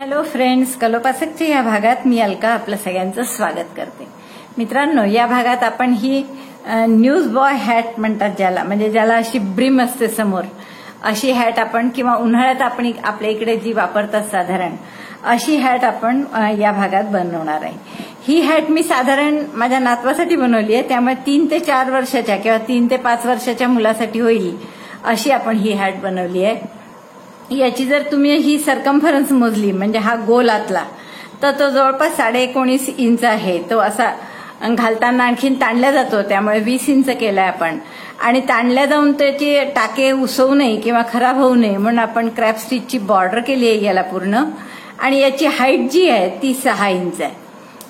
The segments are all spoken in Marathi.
हॅलो फ्रेंड्स, कलोपासकच्या या भागात मी अलका आपलं सगळ्यांचं स्वागत करते. मित्रांनो, या भागात आपण ही न्यूज बॉय हॅट म्हणतात ज्याला, म्हणजे ज्याला अशी ब्रिम असते समोर, अशी हॅट आपण किंवा उन्हाळ्यात आपण आपल्या इकडे जी वापरतात साधारण अशी हॅट आपण या भागात बनवणार आहे. ही हॅट मी साधारण माझ्या नातवासाठी बनवली आहे, त्यामुळे 3 ते 4 वर्षाच्या किंवा 3 ते 5 वर्षाच्या मुलासाठी होईल अशी आपण ही हॅट बनवली आहे. याची जर तुम्ही ही सरकम्फरन्स मोजली म्हणजे हा गोल आतला, तर तो जवळपास 19.5 इंच आहे. तो असा घालताना आणखीन ताणला जातो, त्यामुळे 20 इंच केलाय आपण. आणि ताणल्या जाऊन त्याचे टाके उसवू नये किंवा खराब होऊ नये म्हणून आपण क्रॅप स्टिचची बॉर्डर केली आहे याला पूर्ण. आणि याची हाईट जी आहे ती 6 इंच आहे.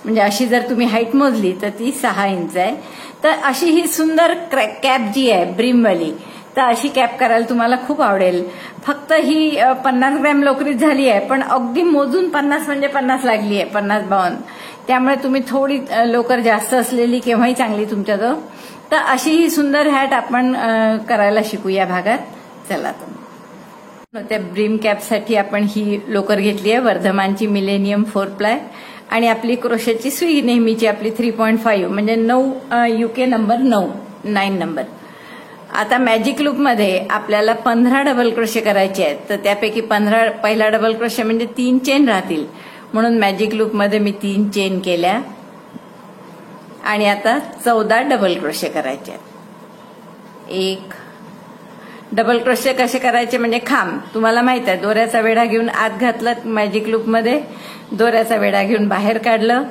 म्हणजे अशी जर तुम्ही हाईट मोजली तर ती 6 इंच आहे. तर अशी ही सुंदर कॅप जी आहे ब्रीमवाली, तर अशी कॅप करायला तुम्हाला खूप आवडेल. फक्त ही 50 ग्रॅम लोकरीच झाली आहे, पण अगदी मोजून 50 म्हणजे 50 लागली आहे, 50-52. त्यामुळे तुम्ही थोडी लोकर जास्त असलेली केव्हाही चांगली तुमच्याजवळ. तर अशी ही सुंदर हॅट आपण करायला शिकू या भागात. चला त्या ब्रीम कॅपसाठी आपण ही लोकर घेतली आहे वर्धमानची मिलेनियम 4 प्लाय आणि आपली क्रोशेची सुई नेहमीची आपली 3.5 म्हणजे 9 UK नंबर 9 नंबर. आता मॅजिक लूप मध्ये आपल्याला 15 डबल क्रोशे करायचे आहेत, तर त्यापैकी पहिला डबल क्रोशे म्हणजे 3 चेन राहतील, म्हणून मॅजिक लूप मध्ये मी 3 चेन केल्या. आणि आता 14 डबल क्रोशे करायचे आहेत. 1 डबल क्रोशे कसे करायचे म्हणजे खांब तुम्हाला माहित आहे, दोऱ्याचा वेढा घेऊन आत घातलं मॅजिक लूप मध्ये, दोऱ्याचा वेढा घेऊन बाहेर काढलं,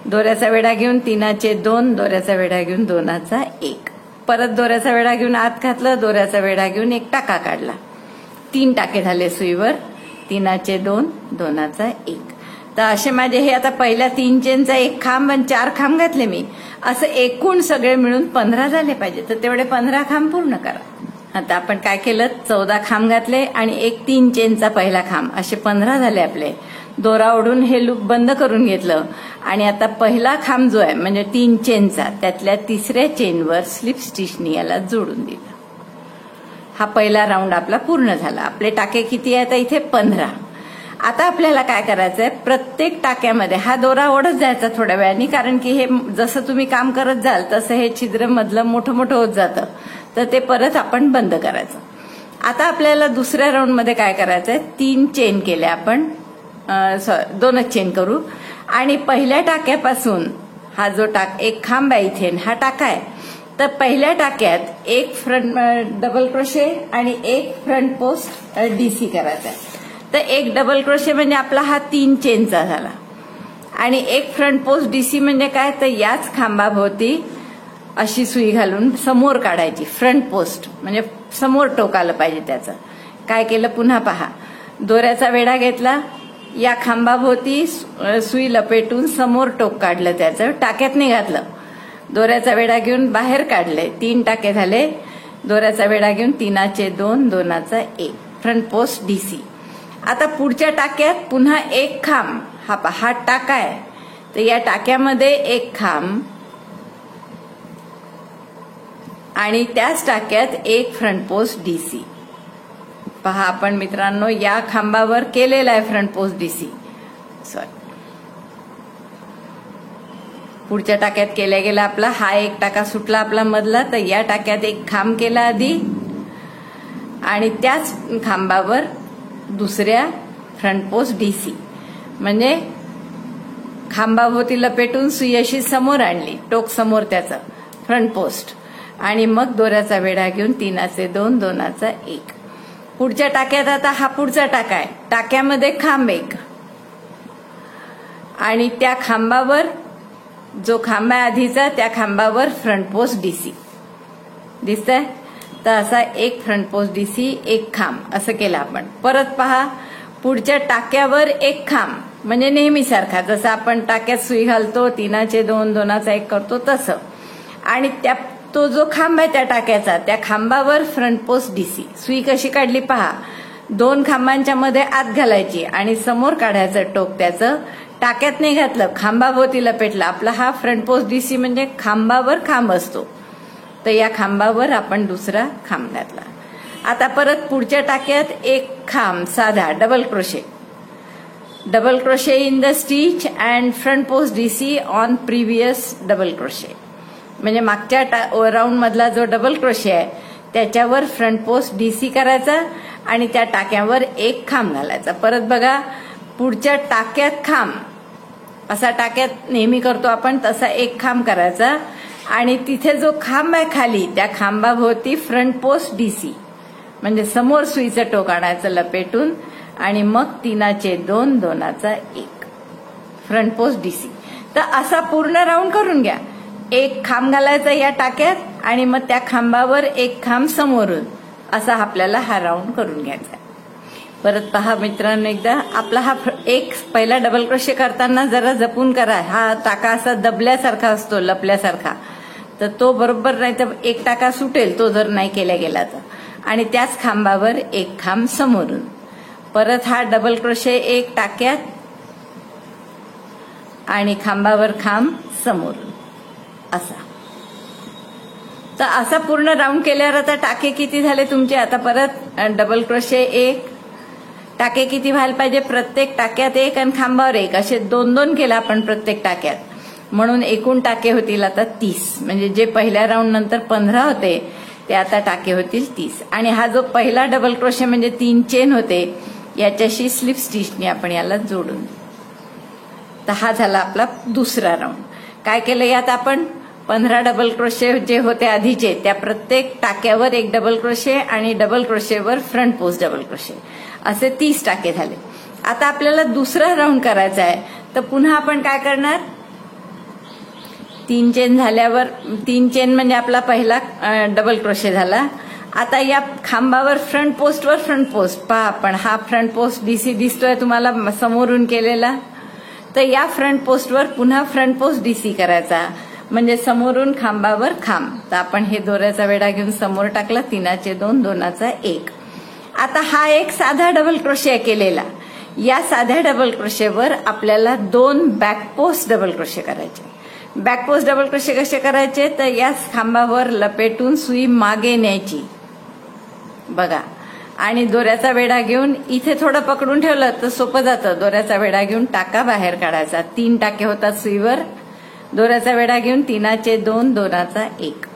दोऱ्याचा वेढा घेऊन 3चे 2, दोऱ्याचा वेढा घेऊन 2चा 1, परत दोऱ्याचा वेढा घेऊन आत घातलं, दोऱ्याचा वेढा घेऊन 1 टाका काढला. 3 टाके झाले सुईवर, 3चे 2, 2चा 1. तर असे माझे हे आता पहिल्या 3 चेनचा 1 खांब आणि 4 खांब घातले मी, असं एकूण सगळे मिळून 15 झाले पाहिजे. तर तेवढे 15 खांब पूर्ण करा. आता आपण काय केलं, 14 खांब घातले आणि 3 चेनचा पहिला खांब, असे 15 झाले आपले. दोरा ओढून हे लूप बंद करून घेतलं आणि आता पहिला खांब जो आहे म्हणजे 3 चेनचा, त्यातल्या 3ऱ्या चेनवर स्लिप स्टिचनी याला जोडून दिलं. हा पहिला राऊंड आपला पूर्ण झाला. आपले टाके किती आहेत इथे 15. आता आपल्याला काय करायचंय, प्रत्येक टाक्यामध्ये हा दोरा ओढत जायचा थोड्या वेळाने, कारण की हे जसं तुम्ही काम करत जाल तसं हे छिद्र मधलं मोठं मोठं होत जातं, तर ते परत आपण बंद करायचं. आता आपल्याला दुसऱ्या राऊंड मध्ये काय करायचंय, 3 चेन केल्या आपण, 2च चेन करू. आणि पहिल्या टाक्यापासून हा जो एक खांब आहे इथे, हा टाका आहे, तर पहिल्या टाक्यात 1 फ्रंट डबल क्रोशे आणि 1 फ्रंट पोस्ट डीसी करायचा आहे. तर 1 डबल क्रोशे म्हणजे आपला हा 3 चेनचा झाला आणि 1 फ्रंट पोस्ट डीसी म्हणजे काय, तर याच खांबाभोवती अशी सुई घालून समोर काढायची. फ्रंट पोस्ट म्हणजे समोर टोक आलं पाहिजे त्याचं. काय केलं पुन्हा पहा, दोऱ्याचा वेढा घेतला, या खांबाभोवती सुई लपेटून समोर टोक काढलं, त्याचं टाक्यात नाही घातलं. दोऱ्याचा वेढा घेऊन बाहेर काढले, 3 टाके झाले. दोऱ्याचा वेढा घेऊन 3चे 2, 2चा 1, फ्रंट पोस्ट डीसी. आता पुढच्या टाक्यात पुन्हा 1 खांब, हा टाका आहे, तर या टाक्यामध्ये 1 खांब आणि त्याच टाक्यात 1 फ्रंट पोस्ट डीसी. पहा आपण मित्रांनो या खांबावर केलेला आहे फ्रंट पोस्ट डीसी. पुढच्या टाक्यात केल्या गेला आपला हा 1 टाका सुटला आपला मधला, तर या टाक्यात 1 खांब केला आधी आणि त्याच खांबावर दुसऱ्या फ्रंट पोस्ट डीसी, म्हणजे खांबाभोवती लपेटून सुई अशी समोर आणली, टोक समोर त्याचं फ्रंट पोस्ट, आणि मग दोऱ्याचा वेढा घेऊन 3चे 2, 2चा 1. पुढच्या टाक्यात आता हा पुढचा टाका आहे, टाक्यामध्ये खांब 1 आणि त्या खांबावर जो खांब आहे आधीचा त्या खांबावर फ्रंट पोस्ट डीसी दिसतंय. तर असा 1 फ्रंट पोस्ट डीसी, 1 खांब असं केलं आपण. परत पहा पुढच्या टाक्यावर 1 खांब म्हणजे नेहमीसारखा, जसं आपण टाक्यात सुई घालतो 3चे 2, 2चा 1 करतो तसं. आणि तो जो खांब आहे त्या टाक्याचा, त्या खांबावर फ्रंट पोस्ट डीसी. सुई कशी काढली पहा, 2 खांबांच्या मध्ये आत घालायची आणि समोर काढायचं टोक त्याचं. टाक्यात नाही घातलं, खांबाभोवती लपेटला. आपला हा फ्रंट पोस्ट डीसी म्हणजे खांबावर खांब असतो, तर या खांबावर आपण दुसरा खांब घातला. आता परत पुढच्या टाक्यात 1 खांब साधा double crochet, double crochet in the stitch and front post DC on previous double crochet. म्हणजे मागच्या राऊंड मधला जो डबल क्रोशे आहे त्याच्यावर फ्रंट पोस्ट डीसी करायचा आणि त्या टाक्यावर एक खांब घालायचा. परत बघा, पुढच्या टाक्यात खांब, असा टाक्यात नेहमी करतो आपण तसा एक खांब करायचा आणि तिथे जो खांब आहे खाली त्या खांबाभोवती फ्रंट पोस्ट डीसी म्हणजे समोर सुईचं टोक आणायचं लपेटून आणि मग 3/2 2/1 फ्रंट पोस्ट डीसी. तर असा पूर्ण राऊंड करून घ्या. एक खांब घालायचा या टाक्यात आणि मग त्या खांबावर एक खांब समोरून, असा आपल्याला हा राऊंड करून घ्यायचा. परत पहा मित्रांनो, एकदा आपला हा एक पहिला डबल क्रोशे करताना जरा जपून करा. हा टाका असा दबल्यासारखा असतो, लपल्यासारखा, तर तो बरोबर नाही तर एक टाका सुटेल तो जर नाही केला गेला तर. आणि त्याच खांबावर एक खांब समोरून. परत हा डबल क्रोशे एक टाक्यात आणि खांबावर खांब समोरून, असा. तर असा पूर्ण राऊंड केल्यावर आता टाके किती झाले तुमचे? आता परत डबल क्रोशे एक, टाके किती व्हायला पाहिजे? प्रत्येक टाक्यात एक आणि खांबावर एक, असे 2-2 केला आपण प्रत्येक टाक्यात. म्हणून एकूण टाके होतील आता 30. म्हणजे जे पहिल्या राऊंड नंतर 15 होते ते आता टाके होतील 30. आणि हा जो पहिला डबल क्रोशे म्हणजे 3 चेन होते याच्याशी स्लिप स्टिचने आपण याला जोडून. तर हा झाला आपला दुसरा राऊंड. काय केलं यात आपण? 15 डबल क्रोशे जे होते आधीचे त्या प्रत्येक टाक्यावर एक डबल क्रोशे आणि डबल क्रोशेवर फ्रंट पोस्ट डबल क्रोशे, असे 30 टाके झाले. आता आपल्याला दुसरा राऊंड करायचा आहे. तर पुन्हा आपण काय करणार? 3 चेन झाल्यावर, 3 चेन म्हणजे आपला पहिला डबल क्रोशे झाला. आता या खांबावर फ्रंट पोस्टवर फ्रंट पोस्ट पहा, आपण हा फ्रंट पोस्ट डीसी दिसतोय तुम्हाला समोरून केलेला. तर या फ्रंट पोस्टवर पुन्हा फ्रंट पोस्ट डीसी करायचा म्हणजे समोरून खांबावर खांब. तर आपण हे दोऱ्याचा वेढा घेऊन समोर टाकला 3/2 2/1. आता हा एक साधा डबल क्रोशे केलेला. या साध्या डबल क्रोशेवर आपल्याला 2 बॅक पोस्ट डबल क्रोशे करायचे. बॅक पोस्ट डबल क्रोशे कसे करायचे? तर या खांबावर लपेटून सुई मागे न्यायची बघा, आणि दोऱ्याचा वेढा घेऊन इथे थोडं पकडून ठेवलं तर सोपं जातं. दोऱ्याचा वेढा घेऊन टाका बाहेर काढायचा. 3 टाके होतात सुईवर. दोऱ्याचा वेढा घेऊन 3/2 2/1.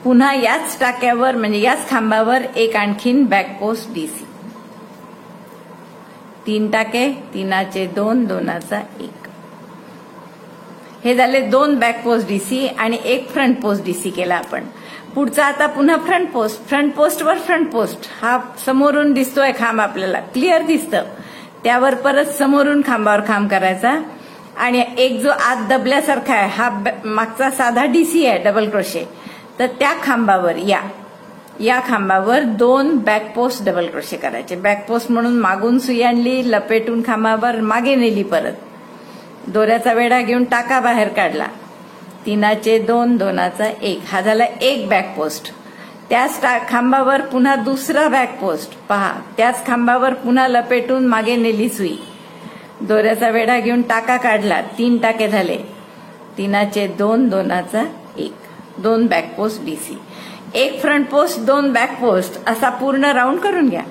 पुन्हा याच टाक्यावर म्हणजे याच खांबावर एक आणखीन बॅक पोस्ट डीसी. 3 टाके 3/2 2/1. हे झाले 2 बॅक पोस्ट डीसी आणि एक फ्रंट पोस्ट डीसी केला आपण. पुढचा आता पुन्हा फ्रंट पोस्ट. फ्रंट पोस्टवर फ्रंट पोस्ट, हा समोरून दिसतोय खांब आपल्याला क्लिअर दिसतं. त्यावर परत समोरून खांबावर खांब करायचा आणि एक जो आत दबल्यासारखा आहे हा मागचा साधा डीसी आहे डबल क्रोशे. तर त्या खांबावर या खांबावर 2 बॅक पोस्ट डबल क्रोशे करायचे. बॅक पोस्ट म्हणून मागून सुई आणली, लपेटून खांबावर मागे नेली, परत दोऱ्याचा वेढा घेऊन टाका बाहेर काढला. 3/2 2/1. हा झाला एक बॅक पोस्ट. त्याच खांबावर पुन्हा दुसरा बॅक पोस्ट पहा. त्याच खांबावर पुन्हा लपेटून मागे नेली सुई. दोऱ्याचा वेढा घेऊन टाका काढला. 3 टाके झाले. 3/2 2/1. 2 बॅक पोस्ट डीसी. एक फ्रंट पोस्ट 2 बॅक पोस्ट असा पूर्ण राऊंड करून घ्या.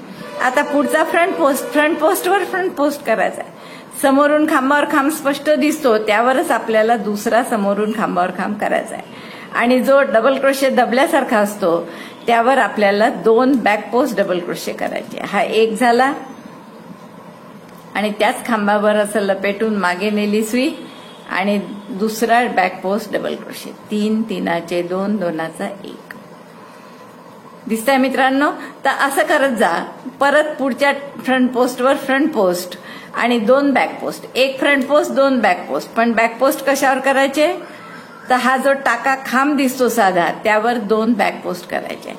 आता पुढचा फ्रंट पोस्ट. फ्रंट पोस्टवर फ्रंट पोस्ट करायचा आहे. समोरून खांबावर खांब स्पष्ट दिसतो त्यावरच आपल्याला दुसरा समोरून खांबावर खांब करायचा आहे. आणि जो डबल क्रोशे दबल्यासारखा असतो त्यावर आपल्याला 2 बॅक पोस्ट डबल क्रोशे करायचे. हा एक झाला आणि त्याच खांबावर असं लपेटून मागे नेली सुई आणि दुसरा बॅक पोस्ट डबल क्रोशे. 3 3/2 2/1. दिसतंय मित्रांनो? तर असं करत जा. परत पुढच्या फ्रंट पोस्टवर फ्रंट पोस्ट आणि 2 बॅक पोस्ट. एक फ्रंट पोस्ट 2 बॅक पोस्ट. पण बॅक पोस्ट कशावर करायचे? तर हा जो टाका खांब दिसतो साधा त्यावर 2 बॅक पोस्ट करायचे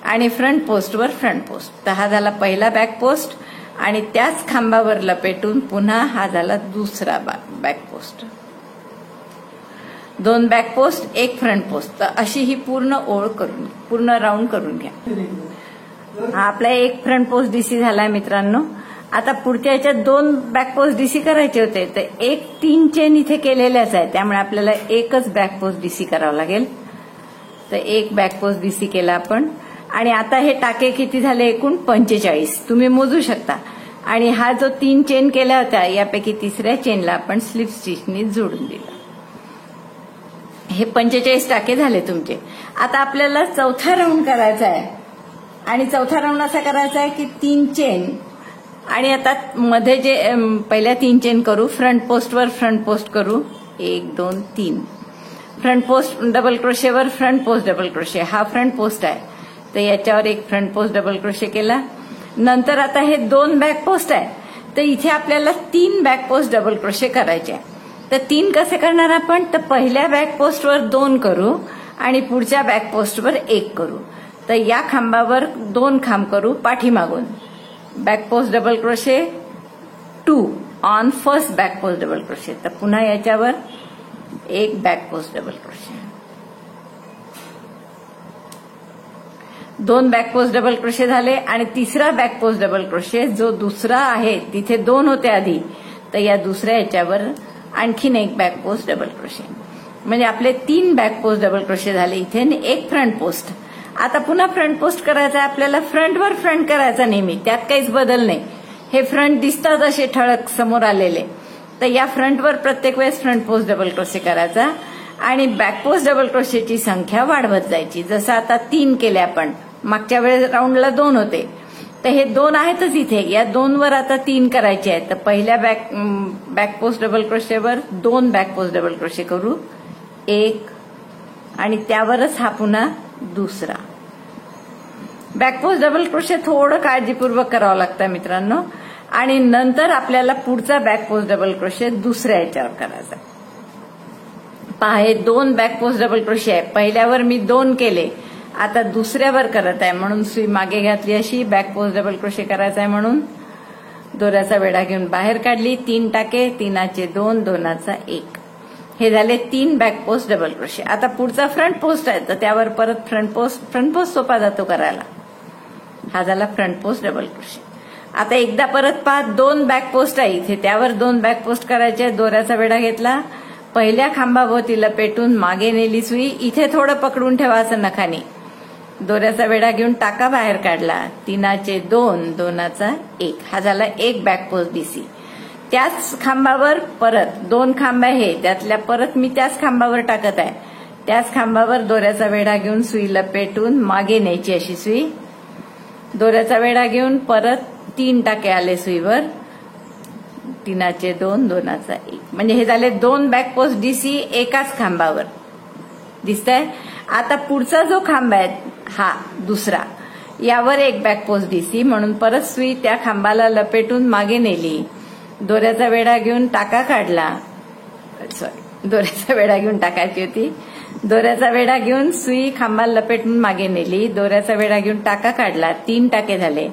आणि फ्रंट पोस्टवर फ्रंट पोस्ट. तर हा झाला पहिला बॅक पोस्ट आणि त्याच खांबावर लपेटून पुन्हा हा झाला दुसरा बॅक पोस्ट. 2 बॅक पोस्ट एक फ्रंट पोस्ट. तर अशी ही पूर्ण ओळ करून पूर्ण राऊंड करून घ्या. हा आपला एक फ्रंट पोस्ट डीसी झालाय मित्रांनो. आता पुढच्या याच्यात 2 बॅक पोस्ट डीसी करायचे होते तर एक 3 चेन इथे केलेल्याच आहे त्यामुळे आपल्याला एकच बॅक पोस्ट डीसी करावं लागेल. तर एक बॅक पोस्ट डीसी केला आपण आणि आता हे टाके किती झाले? एकूण 45 तुम्ही मोजू शकता. आणि हा जो 3 चेन केल्या होत्या यापैकी तिसऱ्या चेनला आपण स्लिप स्टिचनी जोडून दिलं. हे 45 टाके झाले तुमचे. आता आपल्याला चौथा राऊंड करायचा आहे आणि चौथा राऊंड असा करायचा आहे की 3 चेन आणि आता मध्ये जे पहिल्या 3 चेन करू, फ्रंट पोस्टवर फ्रंट पोस्ट करू, 1 2 3. फ्रंट पोस्ट डबल क्रोशेवर फ्रंट पोस्ट डबल क्रोशे, हा फ्रंट पोस्ट आहे तर याच्यावर एक फ्रंट पोस्ट डबल क्रोशे केला. नंतर आता हे 2 बॅक पोस्ट आहे तर इथे आपल्याला 3 बॅक पोस्ट डबल क्रोशे करायचे आहे. तर 3 कसे करणार आपण, तर पहिल्या बॅक पोस्टवर 2 करू आणि पुढच्या बॅक पोस्टवर 1 करू. तर या खांबावर 2 खांब करू पाठीमागून, back post double crochet 2 on first back post double crochet. तर पुन्हा याच्यावर एक back post double crochet, 2 back post double crochet झाले आणि तिसरा बॅक पोस्ट डबल क्रोशे जो दुसरा आहे तिथे 2 होते आधी, तर या दुसऱ्या याच्यावर आणखीन एक बॅक पोस्ट डबल क्रोशे. म्हणजे आपले 3 बॅक पोस्ट डबल क्रोशे झाले इथे आणि एक फ्रंट पोस्ट. आता पुन्हा फ्रंट पोस्ट करायचा आहे आपल्याला, फ्रंटवर फ्रंट करायचा नेहमी, त्यात काहीच बदल नाही. हे फ्रंट दिसतात असे ठळक समोर आलेले, तर या फ्रंटवर प्रत्येक वेळेस फ्रंट पोस्ट डबल क्रोशे करायचा आणि बॅक पोस्ट डबल क्रोशेची संख्या वाढवत जायची. जसं आता 3 केले आपण, मागच्या वेळेस राऊंडला 2 होते तर हे 2 आहेतच इथे, या 2 वर आता 3 करायचे आहेत. तर पहिल्या बॅक पोस्ट डबल क्रोशेवर 2 बॅक पोस्ट डबल क्रोशे करू, 1 आणि त्यावरच हा पुन्हा दुसरा बॅक पोस्ट डबल क्रोशे. थोडं काळजीपूर्वक करावं लागतं मित्रांनो. आणि नंतर आपल्याला पुढचा बॅक पोस्ट डबल क्रोशे दुसऱ्या याच्यावर करायचा. पहा हे 2 बॅक पोस्ट डबल क्रोशे आहे, पहिल्यावर मी 2 केले, आता दुसऱ्यावर करत आहे म्हणून सुई मागे घातली अशी बॅक पोस्ट डबल क्रोशे करायचा आहे म्हणून दोऱ्याचा वेढा घेऊन बाहेर काढली, 3 टाके, 3चे 2, 2चा 1. हे झाले 3 बॅक पोस्ट डबल क्रोशे. आता पुढचा फ्रंट पोस्ट आहे तर त्यावर परत फ्रंट पोस्ट सोपा जातो करायला. हा झाला फ्रंट पोस्ट डबल क्रोशे. आता एकदा परत पहा 2 बॅक पोस्ट आहे इथे, त्यावर 2 बॅक पोस्ट करायचे. दोऱ्याचा वेढा घेतला, पहिल्या खांबाभोवती लपेटून मागे नेली सुई, इथे थोडं पकडून ठेवायचं नखाने. दोऱ्याचा वेढा घेऊन टाका बाहेर काढला, 3चे 2, 2चा 1. हा झाला एक बॅक पोस्ट डीसी. त्याच खांबावर परत 2 खांब आहे, त्यातल्या परत मी त्याच खांबावर टाकत आहे. त्याच खांबावर दोऱ्याचा वेढा घेऊन सुई लपेटून मागे न्यायची अशी सुई. दोऱ्याचा वेढा घेऊन परत 3 टाके आले सुईवर, 3चे 2, 2चा 1. म्हणजे हे झाले 2 बॅक पोस्ट डीसी एकाच खांबावर. दिसतंय. आता पुढचा जो खांब आहे हा दुसरा, यावर एक बॅक पोस्ट डीसी म्हणून परत सुई त्या खांबाला लपेटून मागे नेली. दोऱ्याचा वेढा घेऊन टाका काढला, दोऱ्याचा वेढा घेऊन टाकायची होती. दोऱ्याचा वेढा घेऊन सुई खांबाला लपेटून मागे नेली, दोऱ्याचा वेढा घेऊन टाका काढला, 3 टाके झाले,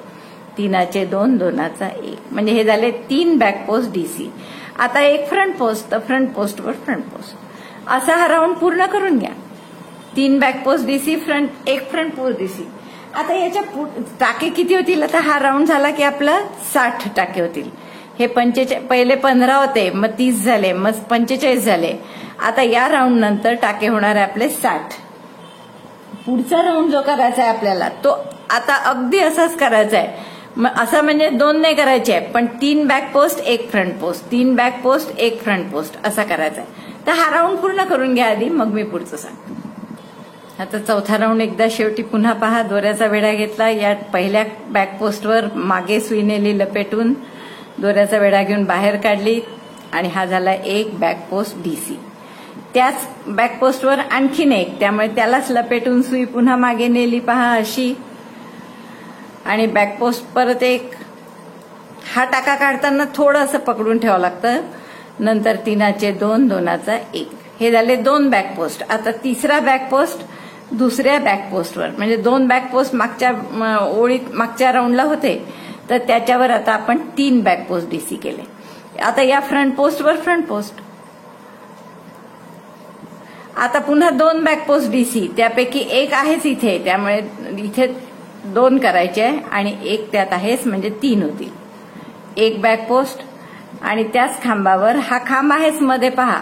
3चे 2, 2चा 1. म्हणजे हे झाले 3 बॅक पोस्ट डीसी. आता एक फ्रंट पोस्ट, तर फ्रंट पोस्टवर फ्रंट पोस्ट असा हा राऊंड पूर्ण करून घ्या. 3 बॅक पोस्ट डीसी, एक फ्रंट पोस्ट डीसी. आता याच्या टाके किती होतील, आता हा राऊंड झाला की आपला 60 टाके होतील. हे पहिले 15 होते, मग 30 झाले, मग 45 झाले. आता या राऊंड नंतर टाके होणार आहे आपले 60. पुढचा राऊंड जो करायचा आहे आपल्याला तो आता अगदी असाच करायचा आहे. असं म्हणजे 2 नाही करायचे आहे, पण 3 बॅक पोस्ट, एक फ्रंट पोस्ट, 3 बॅक पोस्ट, एक फ्रंट पोस्ट असा करायचा आहे. तर हा राऊंड पूर्ण करून घ्या आधी, मग मी पुढचं सांगतो. आता चौथा राऊंड एकदा शेवटी पुन्हा पहा. दोऱ्याचा वेढा घेतला, या पहिल्या बॅक पोस्टवर मागे सुई नेली लपेटून, दोऱ्याचा वेढा घेऊन बाहेर काढली आणि हा झाला एक बॅक पोस्ट डीसी. त्याच बॅक पोस्टवर आणखीन एक, त्यामुळे त्यालाच लपेटून सुई पुन्हा मागे नेली पहा अशी, आणि बॅक पोस्ट परत एक. हा टाका काढताना थोडं असं पकडून ठेवावं लागतं. नंतर 3चे 2, 2चा 1. हे झाले 2 बॅक पोस्ट. आता तिसरा बॅक पोस्ट दुसऱ्या बॅक पोस्टवर, म्हणजे 2 बॅक पोस्ट मागच्या ओळीत मागच्या राऊंडला होते तर त्याच्यावर आता आपण 3 बॅक पोस्ट डीसी केले. आता या फ्रंट पोस्टवर फ्रंट पोस्ट. आता पुन्हा 2 बॅक पोस्ट डीसी, त्यापैकी एक आहेच इथे, त्यामुळे इथे 2 करायचे आहे आणि एक त्यात आहेच म्हणजे 3 होतील. एक बॅक पोस्ट आणि त्याच खांबावर, हा खांब आहेच मध्ये पहा,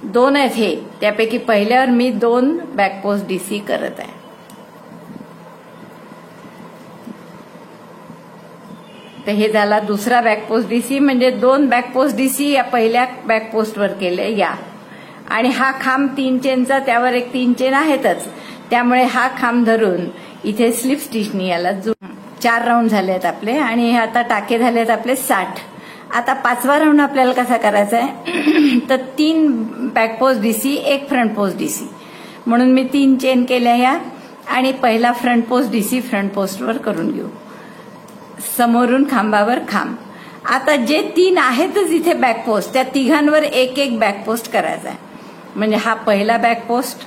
2 आहेत हे, त्यापैकी पहिल्यावर मी 2 बॅक पोस्ट डीसी करत आहे. तर हे झाला दुसरा बॅकपोस्ट डीसी, म्हणजे 2 बॅकपोस्ट डीसी या पहिल्या बॅकपोस्टवर केले या, आणि हा खांब 3 चेनचा, त्यावर एक 3 चेन आहेतच, त्यामुळे हा खांब धरून इथे स्लिप स्टिचनी याला 4 राऊंड झाले आहेत आपले, आणि आता टाके झाले आहेत आपले 60. आता 5वा राऊंड आपल्याला कसा करायचा आहे तर 3 बॅकपोस्ट डीसी 1 फ्रंट पोस्ट डीसी, म्हणून मी 3 चेन केल्या या, आणि पहिला फ्रंट पोस्ट डीसी फ्रंट पोस्टवर करून घेऊ, समोरून खांबावर खांब. आता जे 3 आहेतच इथे बॅकपोस्ट, त्या तिघांवर एक एक बॅकपोस्ट करायचा आहे. म्हणजे हा पहिला बॅकपोस्ट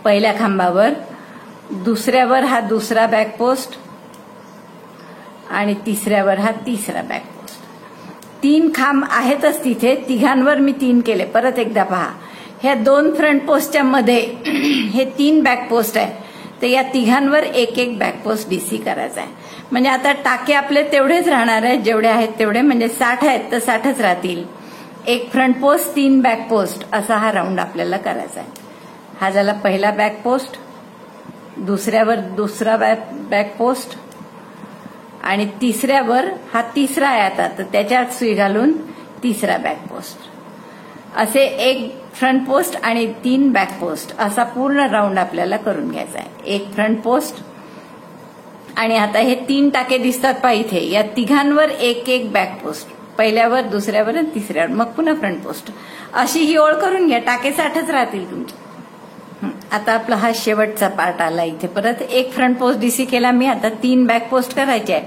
पहिल्या खांबावर, दुसऱ्यावर हा दुसरा बॅकपोस्ट, आणि तिसऱ्यावर हा तिसरा बॅकपोस्ट. 3 खांब आहेतच तिथे, तिघांवर मी 3 केले. परत एकदा पहा, ह्या 2 फ्रंट पोस्टच्या मध्ये हे 3 बॅकपोस्ट आहे, तर या तिघांवर एक एक बॅकपोस्ट डीसी करायचा आहे. म्हणजे आता टाके आपले तेवढेच राहणार आहेत जेवढे आहेत तेवढे, म्हणजे 60 आहेत तर 60च राहतील. 1 फ्रंट पोस्ट 3 बॅकपोस्ट असा हा राऊंड आपल्याला करायचा आहे. हा झाला पहिला बॅकपोस्ट, दुसऱ्यावर दुसरा बॅकपोस्ट, आणि तिसऱ्यावर हा तिसरा आहे आता, तर त्याच्यात सुई घालून तिसरा बॅकपोस्ट. असे 1 फ्रंट पोस्ट आणि 3 बॅकपोस्ट असा पूर्ण राऊंड आपल्याला करून घ्यायचा आहे. 1 फ्रंट पोस्ट, आणि आता हे 3 टाके दिसतात पहा इथे, या तिघांवर एक एक बॅकपोस्ट, पहिल्यावर दुसऱ्यावर आणि तिसऱ्यावर, मग पुन्हा फ्रंट पोस्ट. अशी ही ओळ करून घ्या, टाके 60च राहतील तुमचे. आता आपला हा शेवटचा पार्ट आला इथे. परत 1 फ्रंट पोस्ट डीसी केला मी, आता 3 बॅकपोस्ट करायचे आहे.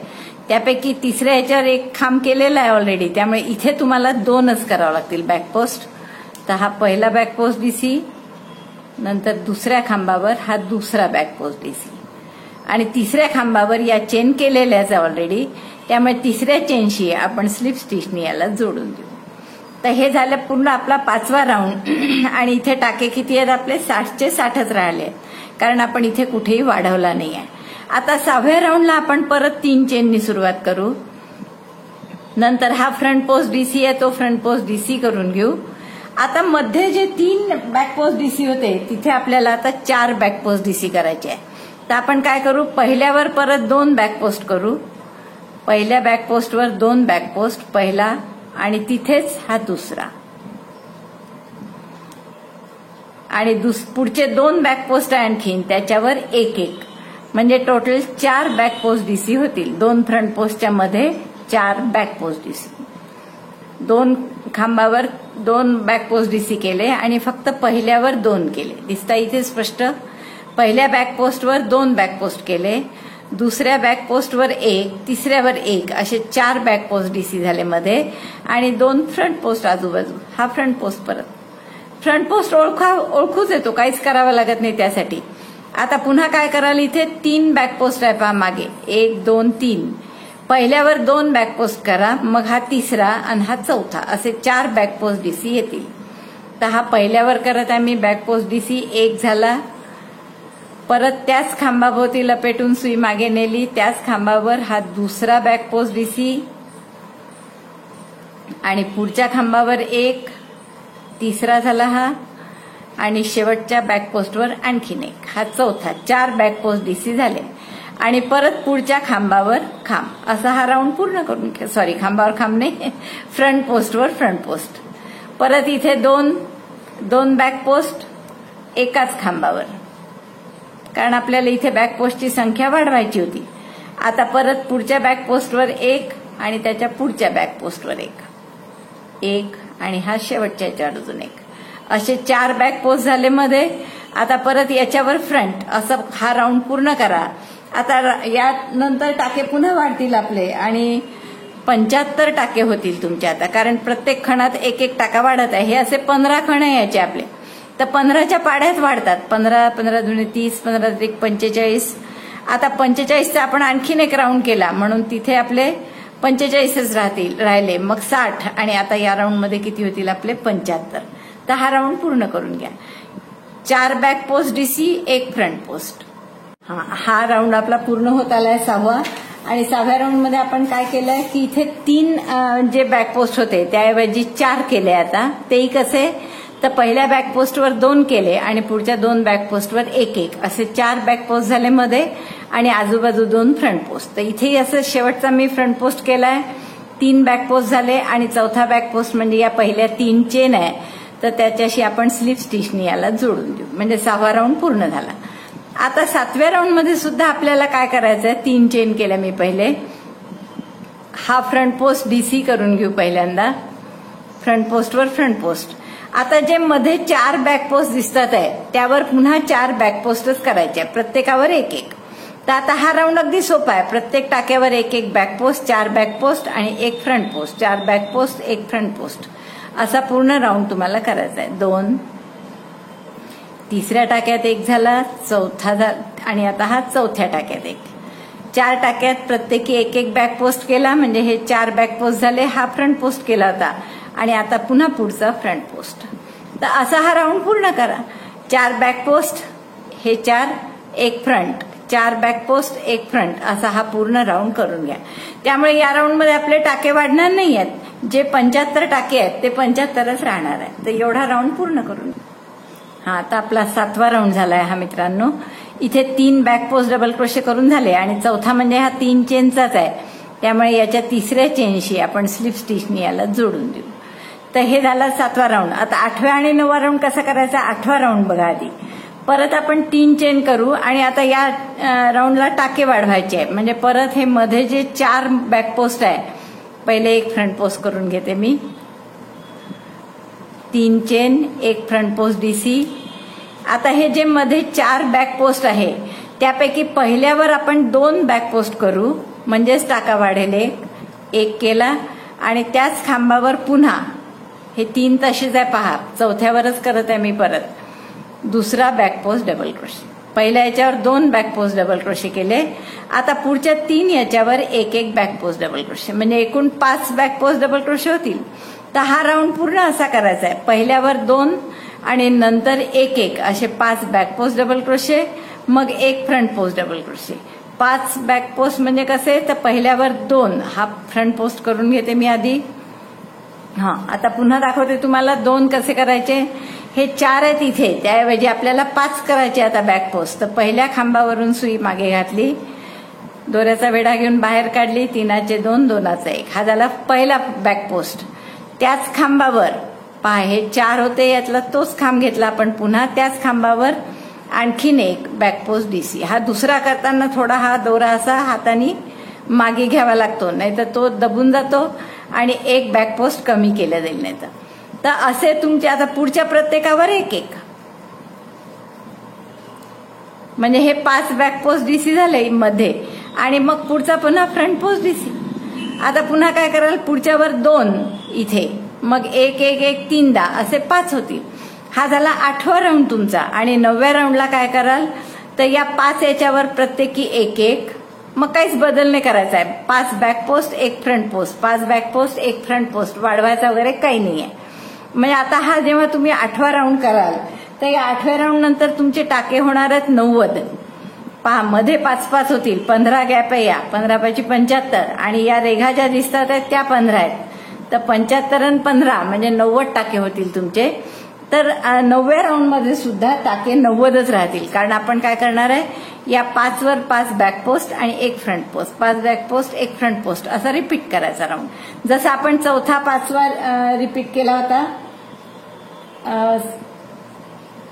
त्यापैकी तिसऱ्या ह्याच्यावर 1 खांब केलेला आहे ऑलरेडी, त्यामुळे इथे तुम्हाला 2च करावं लागतील बॅकपोस्ट. तर हा पहिला बॅकपोस्ट डीसी, नंतर दुसऱ्या खांबावर हा दुसरा बॅकपोस्ट डीसी, आणि तिसऱ्या खांबावर या चेन केलेल्याच आहे ऑलरेडी, त्यामुळे तिसऱ्या चेनशी आपण स्लिप स्टिचनी याला जोडून देऊ. तर हे झालं पूर्ण आपला 5वा राऊंड. आणि इथे टाके किती आहेत आपले? 60चे 60च राहिले, कारण आपण इथे कुठेही वाढवला नाही आहे. आता 6व्या राऊंडला आपण परत 3 चेननी सुरुवात करू. नंतर हा फ्रंट पोस्ट डीसी आहे तो फ्रंट पोस्ट डीसी करून घेऊ. आता मध्ये जे 3 बॅकपोस्ट डीसी होते तिथे आपल्याला आता 4 बॅकपोस्ट डीसी करायचे आहे. तर आपण काय करू, पहिल्यावर परत 2 बॅकपोस्ट करू. पहिल्या बॅकपोस्टवर 2 बॅकपोस्ट, पहिला आणि तिथेच हा दुसरा, आणि पुढचे 2 बॅकपोस्ट आहे आणखीन, त्याच्यावर एक एक, म्हणजे टोटल 4 बॅकपोस्ट डीसी होतील. 2 फ्रंट पोस्टच्या मध्ये 4 बॅकपोस्ट डीसी. 2 खांबावर 2 बॅकपोस्ट डीसी केले, आणि फक्त पहिल्यावर 2 केले. दिसता इथे स्पष्ट. पहिल्या बॅकपोस्टवर 2 बॅकपोस्ट केले, दुसऱ्या बॅकपोस्टवर 1, तिसऱ्यावर 1, असे 4 बॅकपोस्ट डीसी झाले मध्ये, आणि 2 फ्रंट पोस्ट आजूबाजू. हा फ्रंट पोस्ट, परत फ्रंट पोस्ट ओळखूच येतो, काहीच करावं लागत नाही त्यासाठी. आता पुन्हा काय कराल, इथे 3 बॅकपोस्ट आहे पहा मागे, 1 2 3. पहिल्यावर 2 बॅकपोस्ट करा, मग हा तिसरा आणि हा चौथा, असे 4 बॅकपोस्ट डीसी येतील. तर हा पहिल्यावर करत आहे मी बॅकपोस्ट डीसी, 1 झाला. परत त्याच खांबाभोवती लपेटून सुई मागे नेली, त्याच खांबावर हा दुसरा बॅकपोस्ट डीसी, आणि पुढच्या खांबावर 1, तिसरा झाला हा, आणि शेवटच्या बॅकपोस्टवर आणखीन 1, हा चौथा. 4 बॅकपोस्ट डीसी झाले, आणि परत पुढच्या खांबावर खांब, असा हा राऊंड पूर्ण करून, सॉरी खांबावर खांब नाही, फ्रंट पोस्टवर फ्रंट पोस्ट. परत इथे 2 बॅकपोस्ट एकाच खांबावर, कारण आपल्याला इथे बॅकपोस्टची संख्या वाढवायची होती. आता परत पुढच्या बॅकपोस्टवर 1, आणि त्याच्या पुढच्या बॅकपोस्टवर 1, आणि हा शेवटच्या याच्यावर अजून 1, असे 4 बॅकपोस्ट झाले मध्ये. आता परत याच्यावर फ्रंट, असं हा राऊंड पूर्ण करा. आता यानंतर टाके पुन्हा वाढतील आपले, आणि 75 टाके होतील तुमचे आता, कारण प्रत्येक खणात एक एक टाका वाढत आहे. हे असे 15 खण आहे याचे आपले, तर 15च्या पाड्यात वाढतात. 15 15 दुणे 30, 15 अधिक 45. आता 45चा आपण आणखीन एक राऊंड केला, म्हणून तिथे आपले 45च राहिले, मग 60, आणि आता या राऊंडमध्ये किती होतील आपले 75. तर हा राऊंड पूर्ण करून घ्या. 4 बॅकपोस्ट डीसी, 1 फ्रंट पोस्ट. हा राऊंड आपला पूर्ण होत आलाय 6वा. आणि 6व्या राऊंडमध्ये आपण काय केलंय की इथे 3 जे बॅकपोस्ट होते त्याऐवजी 4 केले. आता तेही कसे, तर पहिल्या बॅकपोस्टवर 2 केले, आणि पुढच्या 2 बॅकपोस्टवर 1 1, असे 4 बॅकपोस्ट झाले मध्ये, आणि आजूबाजू 2 फ्रंट पोस्ट. तर इथेही असं शेवटचा मी फ्रंट पोस्ट केलाय, 3 बॅक पोस्ट झाले आणि चौथा बॅक पोस्ट म्हणजे या पहिल्या 3 चेन आहे, तर त्याच्याशी आपण स्लिप स्टिचनी याला जोडून देऊ, म्हणजे 6वा राऊंड पूर्ण झाला. आता 7व्या राऊंड मध्ये सुद्धा आपल्याला काय करायचंय, 3 चेन केल्या मी पहिले. हा फ्रंट पोस्ट डीसी करून घेऊ पहिल्यांदा, फ्रंट पोस्टवर फ्रंट पोस्ट. आता जे मध्ये 4 बॅक पोस्ट दिसतात आहे त्यावर पुन्हा 4 बॅक पोस्टच करायचे, प्रत्येकावर एक एक. तर आता हा राऊंड अगदी सोपा आहे. प्रत्येक टाक्यावर एक एक बॅक पोस्ट, 4 बॅक पोस्ट आणि एक फ्रंट पोस्ट, 4 बॅक पोस्ट, एक फ्रंट पोस्ट, असा पूर्ण राऊंड तुम्हाला करायचा आहे. 2, तिसऱ्या टाक्यात एक झाला, चौथा झाला आणि आता हा चौथ्या टाक्यात एक. 4 टाक्यात प्रत्येकी एक एक बॅक पोस्ट केला, म्हणजे हे 4 बॅक पोस्ट झाले. हा फ्रंट पोस्ट केला होता आणि आता पुन्हा पुढचा फ्रंट पोस्ट. तर असा हा राऊंड पूर्ण करा. 4 बॅक पोस्ट, हे 4, एक फ्रंट, 4 बॅक पोस्ट, एक फ्रंट, असा हा पूर्ण राऊंड करून घ्या. त्यामुळे या राऊंडमध्ये आपले टाके वाढणार नाही आहेत. जे 75 टाके आहेत ते 75च राहणार आहेत. तर एवढा राऊंड पूर्ण करून घ्या. हा आता आपला 7वा राऊंड झालाय हा मित्रांनो. इथे 3 बॅक पोस्ट डबल क्रोशे करून झाले आणि चौथा म्हणजे हा 3 चेनचाच आहे, त्यामुळे याच्या तिसऱ्या चेनशी आपण स्लिप स्टिचनी याला जोडून देऊ. तर हे झाला 7वा राऊंड. आता 8व्या आणि 9वा राऊंड कसा करायचा, 8वा राऊंड बघा आधी. परत आपण 3 चेन करू आणि आता या राऊंडला टाके वाढवायचे आहे, म्हणजे परत हे मध्ये जे 4 बॅक पोस्ट आहे, पहिले एक फ्रंट पोस्ट करून घेते मी, 3 चेन, एक फ्रंट पोस्ट डीसी. आता हे जे मध्ये 4 बॅक पोस्ट आहे त्यापैकी पहिल्यावर आपण 2 बॅक पोस्ट करू, म्हणजेच टाका वाढेल. एक केला आणि त्याच खांबावर पुन्हा हे 3 तसेच आहे पहा, चौथ्यावरच करत आहे मी परत. दुसरा बॅक पोस्ट डबल क्रोशे, पहिल्या याच्यावर 2 बॅक पोस्ट डबल क्रोशे केले. आता पुढच्या 3 याच्यावर एक एक बॅक पोस्ट डबल क्रोशे, म्हणजे एकूण 5 बॅक पोस्ट डबल क्रोशे होतील. तर हा राऊंड पूर्ण असा करायचा आहे, पहिल्यावर 2 आणि नंतर एक एक असे 5 बॅक पोस्ट डबल क्रोशे, मग एक front post double crochet. 5 back post म्हणजे कसे, तर पहिल्यावर 2 हा फ्रंट पोस्ट करून घेते मी आधी. हा आता पुन्हा दाखवते तुम्हाला 2 कसे करायचे. हे 4 आहेत इथे, त्याऐवजी आपल्याला 5 करायचे आता बॅक पोस्ट. तर पहिल्या खांबावरून सुई मागे घातली, दोऱ्याचा वेढा घेऊन बाहेर काढली, 3चे 2, 2चा 1, हा झाला पहिला बॅक पोस्ट. त्याच खांबावर पहा हे 4 होते, यातला तोच खांब घेतला आपण पुन्हा, त्याच खांबावर आणखीन एक बॅक पोस्ट डीसी. हा दुसरा करताना थोडा हा दोरा असा हाताने मागे घ्यावा लागतो, नाहीतर तो दबून जातो आणि एक बॅक पोस्ट कमी केलं जाईल नाहीतर. तर असे तुमचे आता पुढच्या प्रत्येकावर एक एक, म्हणजे हे 5 बॅक पोस्ट डीसी झाले मध्ये आणि मग पुढचा पुन्हा फ्रंट पोस्ट डीसी. आता पुन्हा काय कराल, पुढच्यावर 2 इथे, मग एक एक एक 3दा असे 5 होतील. हा झाला 8वा राऊंड तुमचा. आणि 9व्या राऊंडला काय कराल, तर या 5 याच्यावर प्रत्येकी एक एक, मग काहीच बदल नाही करायचा आहे. 5 बॅक पोस्ट, एक फ्रंट पोस्ट, 5 बॅक पोस्ट, एक फ्रंट पोस्ट, वाढवायचा वगैरे काही नाहीये. म्हणजे आता हा जेव्हा तुम्ही 8वा राऊंड कराल तर या 8व्या राऊंड नंतर तुमचे टाके होणार आहेत 90. पहा मध्ये 5-5 होतील, 15 गॅप आहे या, 15 × 75 आणि या रेघा ज्या दिसतात आहेत त्या 15 आहेत. तर 75 आणि 15 म्हणजे 90 टाके होतील तुमचे. तर 9व्या राऊंडमध्ये सुद्धा टाके 90च राहतील, कारण आपण काय करणार आहे, या 5 वर 5 बॅक पोस्ट आणि एक फ्रंट पोस्ट, 5 बॅक पोस्ट, एक फ्रंट पोस्ट असा रिपीट करायचा राऊंड. जसं आपण चौथा 5वा रिपीट केला होता,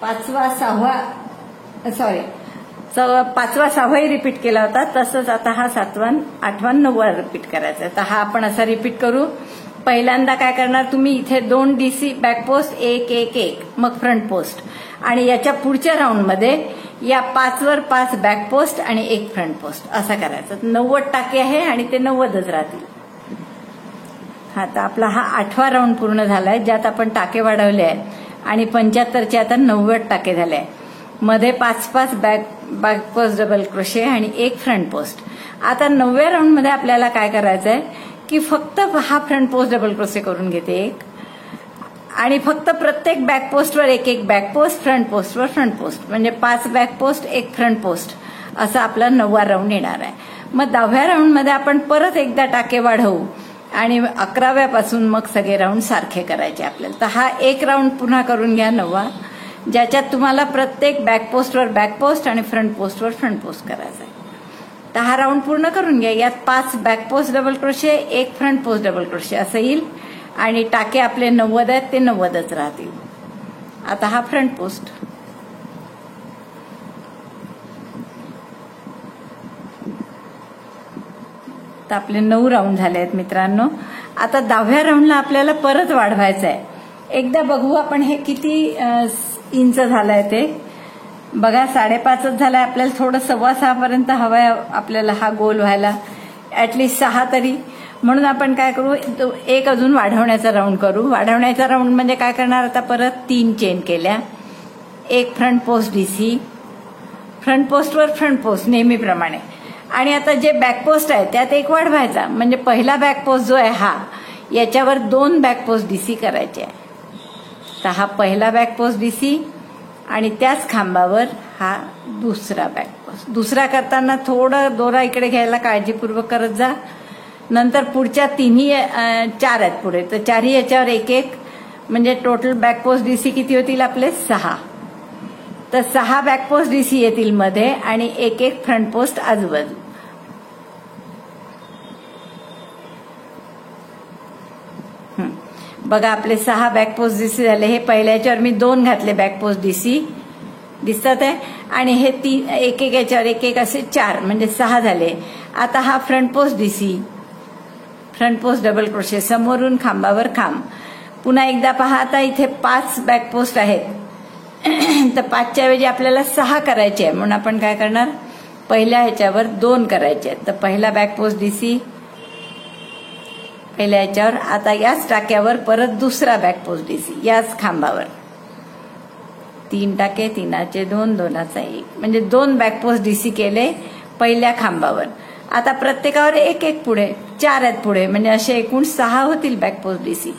5वा 6वाही रिपीट केला होता, तसंच आता हा 7वा 8वा 9वा रिपीट करायचा. तर हा आपण असा रिपीट करू. पहिल्यांदा काय करणार तुम्ही, इथे 2 डीसी बॅक पोस्ट, एक एक एक, मग फ्रंट पोस्ट. आणि याच्या पुढच्या राऊंडमध्ये या 5 वर 5 बॅक पोस्ट आणि एक फ्रंट पोस्ट असा करायचा. 90 टाके आहे आणि ते 90च राहतील. हा तर आपला हा 8वा राऊंड पूर्ण झालाय, ज्यात आपण टाके वाढवले आहेत आणि 75चे आता 90 टाके झाले आहे. मध्ये 5-5 बॅक पोस्ट डबल क्रोशे आणि एक फ्रंट पोस्ट. आता 9व्या राऊंडमध्ये आपल्याला काय करायचंय की फक्त हा फ्रंट पोस्ट डबल क्रोशे करून घेते एक, आणि फक्त प्रत्येक बॅक पोस्टवर एक एक बॅक पोस्ट, फ्रंट पोस्टवर फ्रंट पोस्ट, म्हणजे 5 बॅक पोस्ट, एक फ्रंट पोस्ट असा आपला 9वा राऊंड येणार आहे. मग 10व्या राऊंडमध्ये आपण परत एकदा टाके वाढवू आणि 11व्यापासून मग सगळे राऊंड सारखे करायचे आपल्याला. तर हा एक राऊंड पुन्हा करून घ्या 9वा, ज्याच्यात तुम्हाला प्रत्येक बॅक पोस्टवर बॅक पोस्ट आणि फ्रंट पोस्टवर फ्रंट पोस्ट करायचा आहे. तर हा राऊंड पूर्ण करून घ्या. यात 5 back post double crochet, 1 front post double crochet असं येईल आणि टाके आपले 90 आहेत ते 90च राहतील. आता हा फ्रंट पोस्ट. तर आपले 9 राऊंड झाले आहेत मित्रांनो. आता 10व्या राऊंडला आपल्याला परत वाढवायचं आहे. एकदा बघू आपण हे किती इंच झालंय ते. बघा 5.5च झालाय. आपल्याला थोडं 6.25 पर्यंत हवाय आपल्याला हा गोल व्हायला, ऍटलीस्ट 6 तरी. म्हणून आपण काय करू, एक अजून वाढवण्याचा राऊंड करू. वाढवण्याचा राऊंड म्हणजे काय करणार, आता परत 3 चेन केल्या, 1 फ्रंट पोस्ट डीसी, फ्रंट पोस्टवर फ्रंट पोस्ट नेहमीप्रमाणे. आणि आता जे बॅक पोस्ट आहे त्यात 1 वाढवायचा. म्हणजे पहिला बॅक पोस्ट जो आहे हा, याच्यावर 2 बॅक पोस्ट डीसी करायचे आहे. तर हा पहिला बॅक पोस्ट डीसी आणि त्याच खांबावर हा दुसरा बॅक पोस्ट. दुसरा करताना थोडं दोरा इकडे घ्यायला काळजीपूर्वक करत जा. नंतर पुढच्या 4 आहेत पुढे, तर 4 याच्यावर 1-1 म्हणजे टोटल बॅक पोस्ट डीसी किती होतील आपले 6. तर 6 बॅक पोस्ट डीसी येतील मध्ये आणि 1-1 फ्रंट पोस्ट आजूबाजू. बघा आपले 6 बॅक पोस्ट डीसी झाले. हे पहिल्याच्यावर मी 2 घातले बॅक पोस्ट डीसी दिसतात आहे आणि हे 1-1 याच्यावर 1-1 असे 4 म्हणजे 6 झाले. आता हा front post DC, front post double crochet, समोरून खांबावर खांब. पुन्हा एकदा पहा, आता इथे 5 बॅक पोस्ट आहेत तर 5च्या ऐवजी आपल्याला 6 करायचे आहे. म्हणून आपण काय करणार, पहिल्या ह्याच्यावर 2 करायचे आहेत. तर पहिला बॅक पोस्ट डीसी पहिल्या ह्याच्यावर. आता याच टाक्यावर परत दुसरा बॅक पोस्ट डीसी याच खांबावर. 3 टाके, 3चे 2, 2चा 1 म्हणजे 2 बॅक पोस्ट डीसी केले पहिल्या खांबावर. आता प्रत्येकावर 1-1 पुढे, 4 आहेत पुढे म्हणजे असे एकूण 6 होतील बॅक पोस्ट डीसी.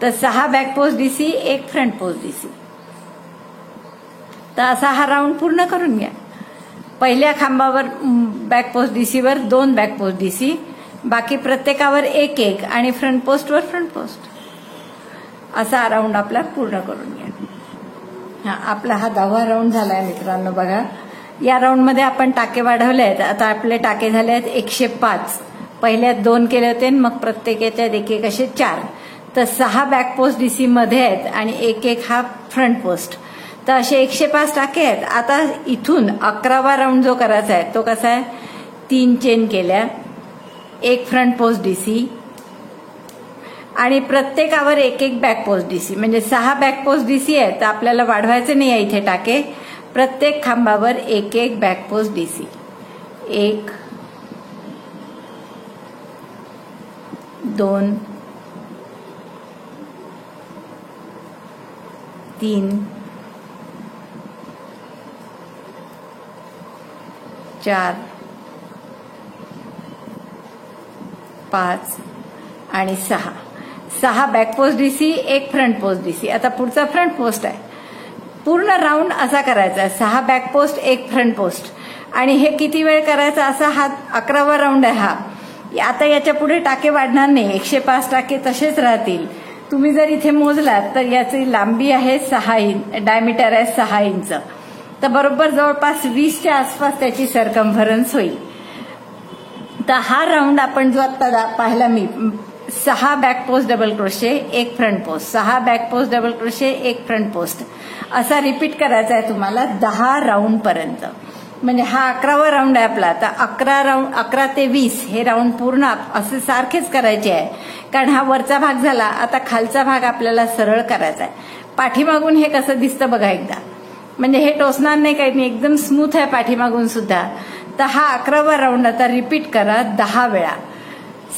तर 6 back post DC, 1 front post DC. तर असा हा राऊंड पूर्ण करून घ्या. पहिल्या खांबावर बॅक पोस्ट डीसीवर 2 बॅक पोस्ट डीसी, बाकी प्रत्येकावर 1-1 आणि फ्रंट पोस्टवर फ्रंट पोस्ट. असा राऊंड आपला पूर्ण करून घ्या. आपला हा 10वा राऊंड झालाय मित्रांनो. बघा या राऊंडमध्ये आपण टाके वाढवले आहेत. आता आपले टाके झाले आहेत 105. पहिल्यात 2 केले होते मग प्रत्येकाच्यात 1-1 असे 4. तर 6 बॅक पोस्ट डीसी मध्ये आहेत आणि 1-1 हा फ्रंट पोस्ट. तर असे 105 टाके आहेत. आता इथून 11वा राऊंड जो करायचा आहे तो कसा आहे, 3 चेन केल्या, 1 फ्रंट पोस्ट डीसी आणि प्रत्येकावर 1-1 बॅक पोस्ट डीसी म्हणजे 6 बॅक पोस्ट डीसी आहे. तर आपल्याला वाढवायचे नाही आहे इथे टाके. प्रत्येक खांबावर 1-1 बॅक पोस्ट डीसी, 1, 2, 3, 4, 5 आणि 6. 6 back post DC, 1 front post DC. आता पुढचा फ्रंट पोस्ट आहे. पूर्ण राऊंड असा करायचा आहे. 6 बॅक पोस्ट, 1 फ्रंट पोस्ट. आणि हे किती वेळ करायचा, असा हा 11वा राऊंड आहे हा. आता याच्या पुढे टाके वाढणार नाही. 105 टाके तसेच राहतील. तुम्ही जर इथे मोजलात तर याची लांबी आहे 6 इंच, डायमीटर आहे 6 इंच. तर बरोबर जवळपास 20च्या आसपास त्याची सरकम्फरन्स होईल. तर हा राऊंड आपण जो आता पाहिला मी, 6 back post double crochet, 1 front post, 6 back post double crochet, 1 front post असा रिपीट करायचा आहे तुम्हाला 10 राऊंड पर्यंत. म्हणजे हा 11वा राऊंड आहे आपला. तर 11 ते 20 हे राऊंड पूर्ण असे सारखेच करायचे आहे. कारण हा वरचा भाग झाला. आता खालचा भाग आपल्याला सरळ करायचा आहे. पाठीमागून हे कसं दिसतं बघा एकदा. म्हणजे हे टोचणार नाही, काही नाही, एकदम स्मूथ आहे पाठीमागून सुद्धा. तर हा 11वा राऊंड आता रिपीट करा 10 वेळा.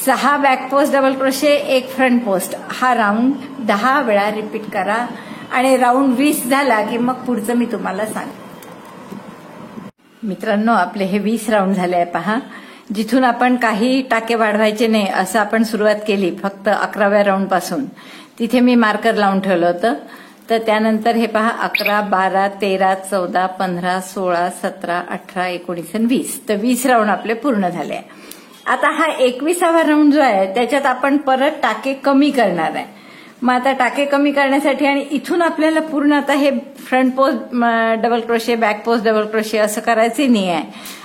6 back post double crochet, 1 front post हा राऊंड 10 वेळा रिपीट करा. आणि राऊंड 20 झाला की मग पुढचं मी तुम्हाला सांगते. मित्रांनो आपले हे 20 राऊंड झाले आहे पहा. जिथून आपण काही टाके वाढवायचे नाही असं आपण सुरुवात केली फक्त 11व्या राऊंड पासून, तिथे मी मार्कर लावून ठेवलं होतं. तर त्यानंतर हे पहा 11, 12, 13, 14, 15, 16, 17, 18, 19 आणि 20. तर 20 राऊंड आपले पूर्ण झाले. आता हा 21वा राऊंड जो आहे त्याच्यात आपण परत टाके कमी करणार आहे. मग आता टाके कमी करण्यासाठी आणि इथून आपल्याला पूर्ण आता हे front post double crochet, back post double crochet असं करायचे नाही आहे.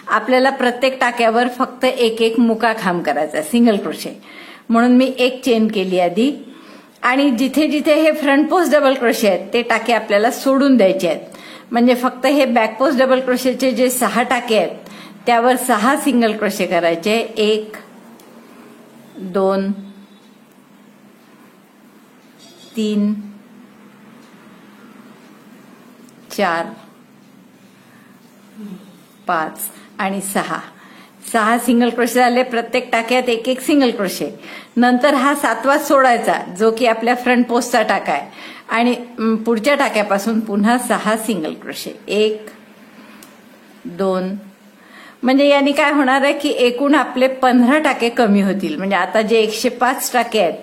आपल्याला प्रत्येक टाक्यावर फक्त एक एक मुका खांब करायचा, सिंगल क्रोशे. म्हणून मी एक चेन केली आधी, आणि जिथे जिथे हे फ्रंट पोस्ट डबल क्रोशे आहेत ते टाके आपल्याला सोडून द्यायचे आहेत. म्हणजे फक्त हे बॅक पोस्ट डबल क्रोशेचे जे 6 टाके आहेत त्यावर 6 सिंगल क्रोशे करायचे. 1 2 3 4 5 आणि 6 सिंगल क्रोशे झाले. प्रत्येक टाक्यात एक एक सिंगल क्रोशे. नंतर हा 7वा सोडायचा, जो की आपल्या फ्रंट पोस्टचा टाका आहे, आणि पुढच्या टाक्यापासून पुन्हा 6 सिंगल क्रोशे. 1 2. म्हणजे यांनी काय होणार आहे की एकूण आपले 15 टाके कमी होतील. म्हणजे आता जे 105 टाके आहेत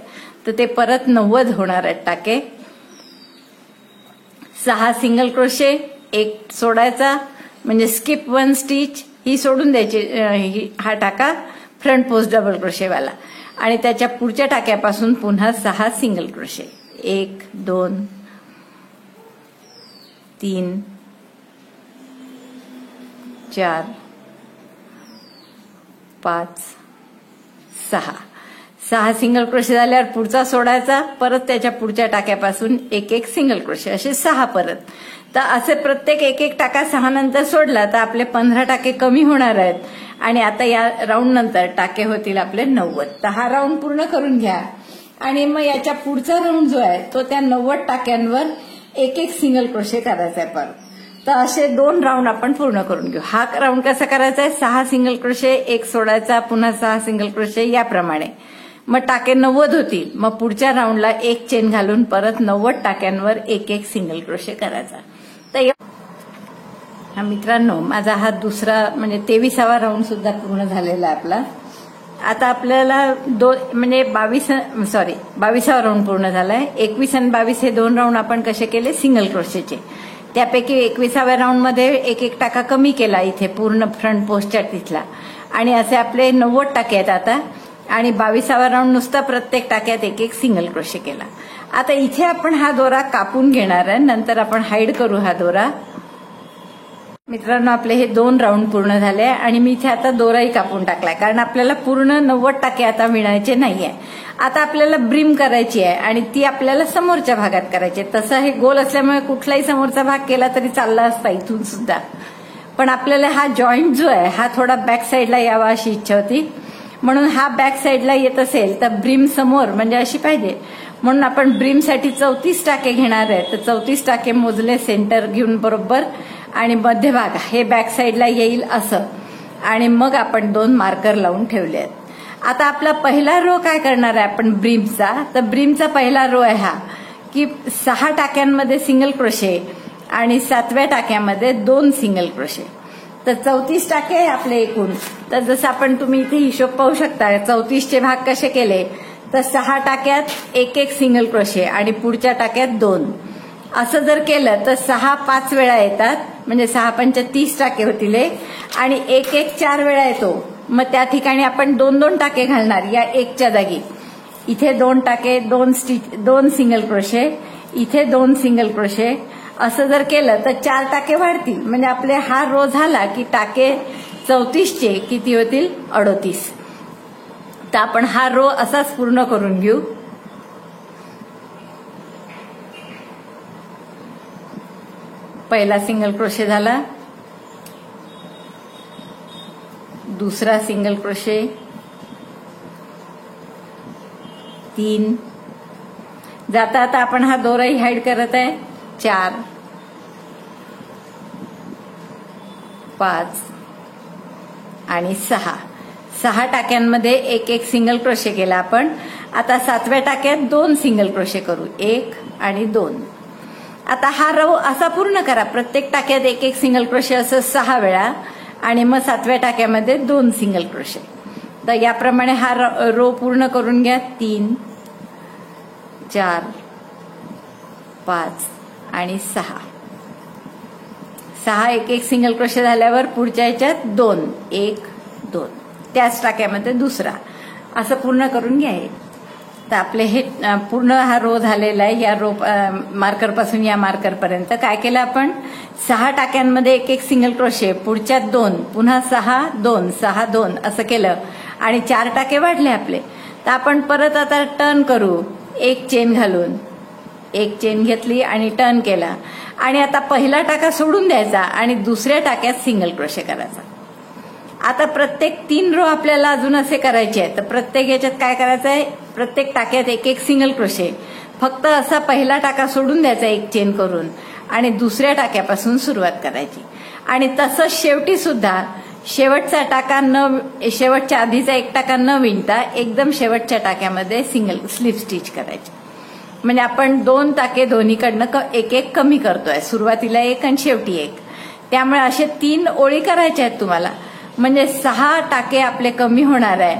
तर ते परत 90 होणार आहेत टाके. 6 सिंगल क्रोशे, एक सोडायचा, म्हणजे स्किप 1 स्टिच ही सोडून द्यायची, हा टाका फ्रंट पोस्ट डबल क्रोशेवाला, आणि त्याच्या पुढच्या टाक्यापासून पुन्हा 6 सिंगल क्रोशे. 1 2 3 4 5 6 सिंगल क्रोशे झाल्यावर पुढचा सोडायचा, परत त्याच्या पुढच्या टाक्यापासून एक एक सिंगल क्रोशे, असे 6 परत. तर असे प्रत्येक एक एक टाका 6 नंतर सोडला तर आपले 15 टाके कमी होणार आहेत. आणि आता या राऊंड नंतर टाके होतील आपले 90. तर हा राऊंड पूर्ण करून घ्या, आणि मग याच्या पुढचा राऊंड जो आहे तो त्या 90 टाक्यांवर एक एक सिंगल क्रोशे करायचा आहे परत. तर असे 2 राऊंड आपण पूर्ण करून घेऊ. हा राऊंड कसा करायचा आहे, 6 सिंगल क्रोशे, एक सोडायचा, पुन्हा 6 सिंगल क्रोशे, याप्रमाणे. मग टाके 90 होतील. मग पुढच्या राऊंडला एक चेन घालून परत 90 टाक्यांवर एक एक सिंगल क्रोशे करायचा. तर हा मित्रांनो, माझा हा दुसरा म्हणजे 23वा राऊंड सुद्धा पूर्ण झालेला आहे आपला. आता आपल्याला 22वा राऊंड पूर्ण झालाय. 21 आणि 22 हे 2 राऊंड आपण कसे केले, सिंगल क्रोशेचे. त्यापैकी 21व्या राऊंडमध्ये एक एक टाका कमी केला इथे पूर्ण फ्रंट पोस्टच्या तिथला, आणि असे आपले 90 टाके आहेत आता. आणि 22वा राऊंड नुसता प्रत्येक टाक्यात एक एक सिंगल क्रोशे केला. आता इथे आपण हा दोरा कापून घेणार आहे, नंतर आपण हाईड करू हा दोरा. मित्रांनो, आपले हे 2 राऊंड पूर्ण झाले आणि मी इथे आता दोराही कापून टाकलाय, कारण आपल्याला पूर्ण 90 टाके आता विणायचे नाहीये. आता आपल्याला ब्रीम करायची आहे आणि ती आपल्याला समोरच्या भागात करायची आहे. तसं हे गोल असल्यामुळे कुठलाही समोरचा भाग केला तरी चालला असता इथून सुद्धा, पण आपल्याला हा जॉईंट जो आहे हा थोडा बॅक साईडला यावा अशी इच्छा होती. म्हणून हा बॅक साईडला येत असेल तर ब्रीम समोर म्हणजे अशी पाहिजे. म्हणून आपण ब्रीमसाठी 34 टाके घेणार आहे. तर 34 टाके मोजले सेंटर घेऊन बरोबर, आणि मध्यभाग हे बॅक साईडला येईल असं, आणि मग आपण 2 मार्कर लावून ठेवले आहेत. आता आपला पहिला रो काय करणार आहे आपण ब्रीमचा, तर ब्रीमचा पहिला रो आहे हा की 6 टाक्यांमध्ये सिंगल क्रोशे आणि 7व्या टाक्यामध्ये 2 सिंगल क्रोशे. तर 34 टाके आहे आपले एकूण. तर जसं आपण तुम्ही इथे हिशोब पाहू शकता, 34चे भाग कसे केले, तर 6 टाक्यात एक एक सिंगल क्रोशे आणि पुढच्या टाक्यात 2. असं जर केलं तर 6 5 वेळा येतात, म्हणजे 6 पंच 30 टाके होतील, आणि एक 4 वेळा येतो. मग त्या ठिकाणी आपण 2 टाके घालणार या 1च्या जागी. इथे 2 टाके, 2 सिंगल क्रोशे, इथे 2 सिंगल क्रोशे. असं जर केलं तर 4 टाके वाढतील. म्हणजे आपले हा रो झाला की टाके 34चे किती होतील, 38. तर आपण हा रो असाच पूर्ण करून घेऊ. पहिला सिंगल क्रोशे झाला, दुसरा सिंगल क्रोशे, 3. जाता आता आपण हा दोराही हाईड करत आहे. 4 5 आणि 6 टाक्यांमध्ये एक एक सिंगल क्रोशे केला आपण. आता 7व्या टाक्यात 2 सिंगल क्रोशे करू, 1 आणि 2. आता हा रो असा पूर्ण करा, प्रत्येक टाक्यात एक एक सिंगल क्रोशे असं 6 वेळा, आणि मग 7व्या टाक्यामध्ये 2 सिंगल क्रोशे. तर याप्रमाणे हा रो पूर्ण करून घ्या. 3 4 5 आणि 6 एक एक सिंगल क्रोशे झाल्यावर पुढच्या ह्याच्यात 2 1 2, त्याच टाक्यामध्ये दुसरा, असं पूर्ण करून घ्या. तर आपले हे पूर्ण हा रो झालेला आहे. या रो मार्कर पासून या मार्कर पर्यंत काय केलं आपण 6 टाक्यांमध्ये एक एक सिंगल क्रोशे, पुढच्या 2, पुन्हा 6 2 6 2 असं केलं आणि 4 टाके वाढले आपले. तर आपण परत आता टर्न करू. एक चेन घालून एक चेन घेतली आणि टर्न केला आणि आता पहिला टाका सोडून द्यायचा आणि दुसऱ्या टाक्यात सिंगल क्रोशे करायचा. आता प्रत्येक 3 रो आपल्याला अजून असे करायचे आहेत. तर प्रत्येक याच्यात काय करायचं आहे, प्रत्येक टाक्यात एक एक सिंगल क्रोशे. फक्त असा पहिला टाका सोडून द्यायचा एक चेन करून आणि दुसऱ्या टाक्यापासून सुरुवात करायची. आणि तसंच शेवटी सुद्धा शेवटचा टाका शेवटच्या आधीचा एक टाका न विणता एकदम शेवटच्या टाक्यामध्ये सिंगल स्लिप स्टिच करायची. म्हणजे आपण 2 टाके दोन्हीकडनं एक एक कमी करतोय, सुरुवातीला एक आणि शेवटी एक. त्यामुळे असे 3 ओळी करायच्या आहेत तुम्हाला. म्हणजे 6 टाके आपले कमी होणार आहे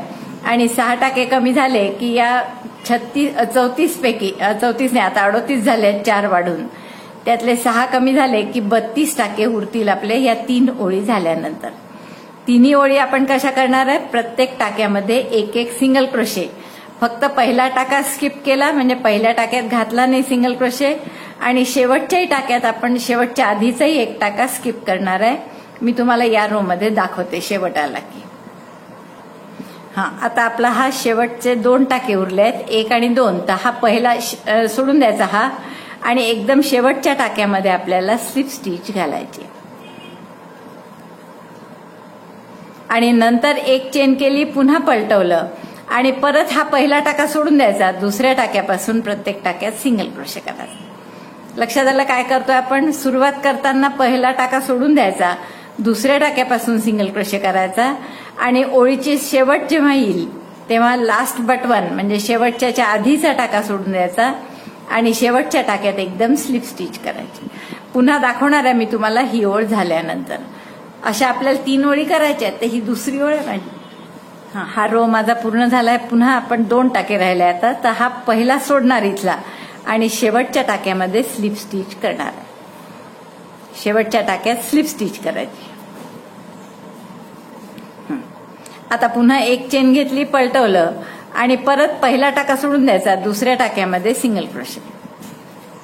आणि 6 टाके कमी झाले की या 34 पैकी 34 नाही आता 38 झाले आहेत 4 वाढून. त्यातले 6 कमी झाले की 32 टाके उरतील आपले या 3 ओळी झाल्यानंतर. तिन्ही ओळी आपण कशा करणार आहे, प्रत्येक टाक्यामध्ये एक एक सिंगल क्रोशे. फक्त पहिला टाका स्किप केला म्हणजे पहिल्या टाक्यात घातला नाही सिंगल क्रोशे आणि शेवटच्याही टाक्यात आपण शेवटच्या आधीचाही एक टाका स्किप करणार आहे. मी तुम्हाला या रो मध्ये दाखवते शेवट आला की. आता आपला हा शेवटचे 2 टाके उरले आहेत 1 आणि 2. तर हा पहिला सोडून द्यायचा हा आणि एकदम शेवटच्या टाक्यामध्ये आपल्याला स्लिप स्टिच घालायची आणि नंतर एक चेन केली, पुन्हा पलटवलं आणि परत हा पहिला टाका सोडून द्यायचा. दुसऱ्या टाक्यापासून प्रत्येक टाक्यात सिंगल क्रोशे करायचा. लक्षात आलं काय करतोय आपण, सुरुवात करताना पहिला टाका सोडून द्यायचा, दुसऱ्या टाक्यापासून सिंगल क्रोशे करायचा आणि ओळीची शेवट जेव्हा येईल तेव्हा लास्ट बट 1 म्हणजे शेवटच्या आधीचा टाका सोडून द्यायचा आणि शेवटच्या टाक्यात एकदम स्लिप स्टिच करायची. पुन्हा दाखवणार आहे मी तुम्हाला ही ओळ झाल्यानंतर. अशा आपल्याला 3 ओळी करायच्या आहेत. तर ही दुसरी ओळ आहे माझी. हा रो माझा पूर्ण झालाय. पुन्हा आपण 2 टाके राहिले आता. तर हा पहिला सोडणार इथला आणि शेवटच्या टाक्यामध्ये स्लिप स्टिच करणार आहे. शेवटच्या टाक्यात स्लिप स्टिच करायची. आता पुन्हा एक चेन घेतली, पलटवलं आणि परत पहिला टाका सोडून द्यायचा, दुसऱ्या टाक्यामध्ये सिंगल क्रोशे.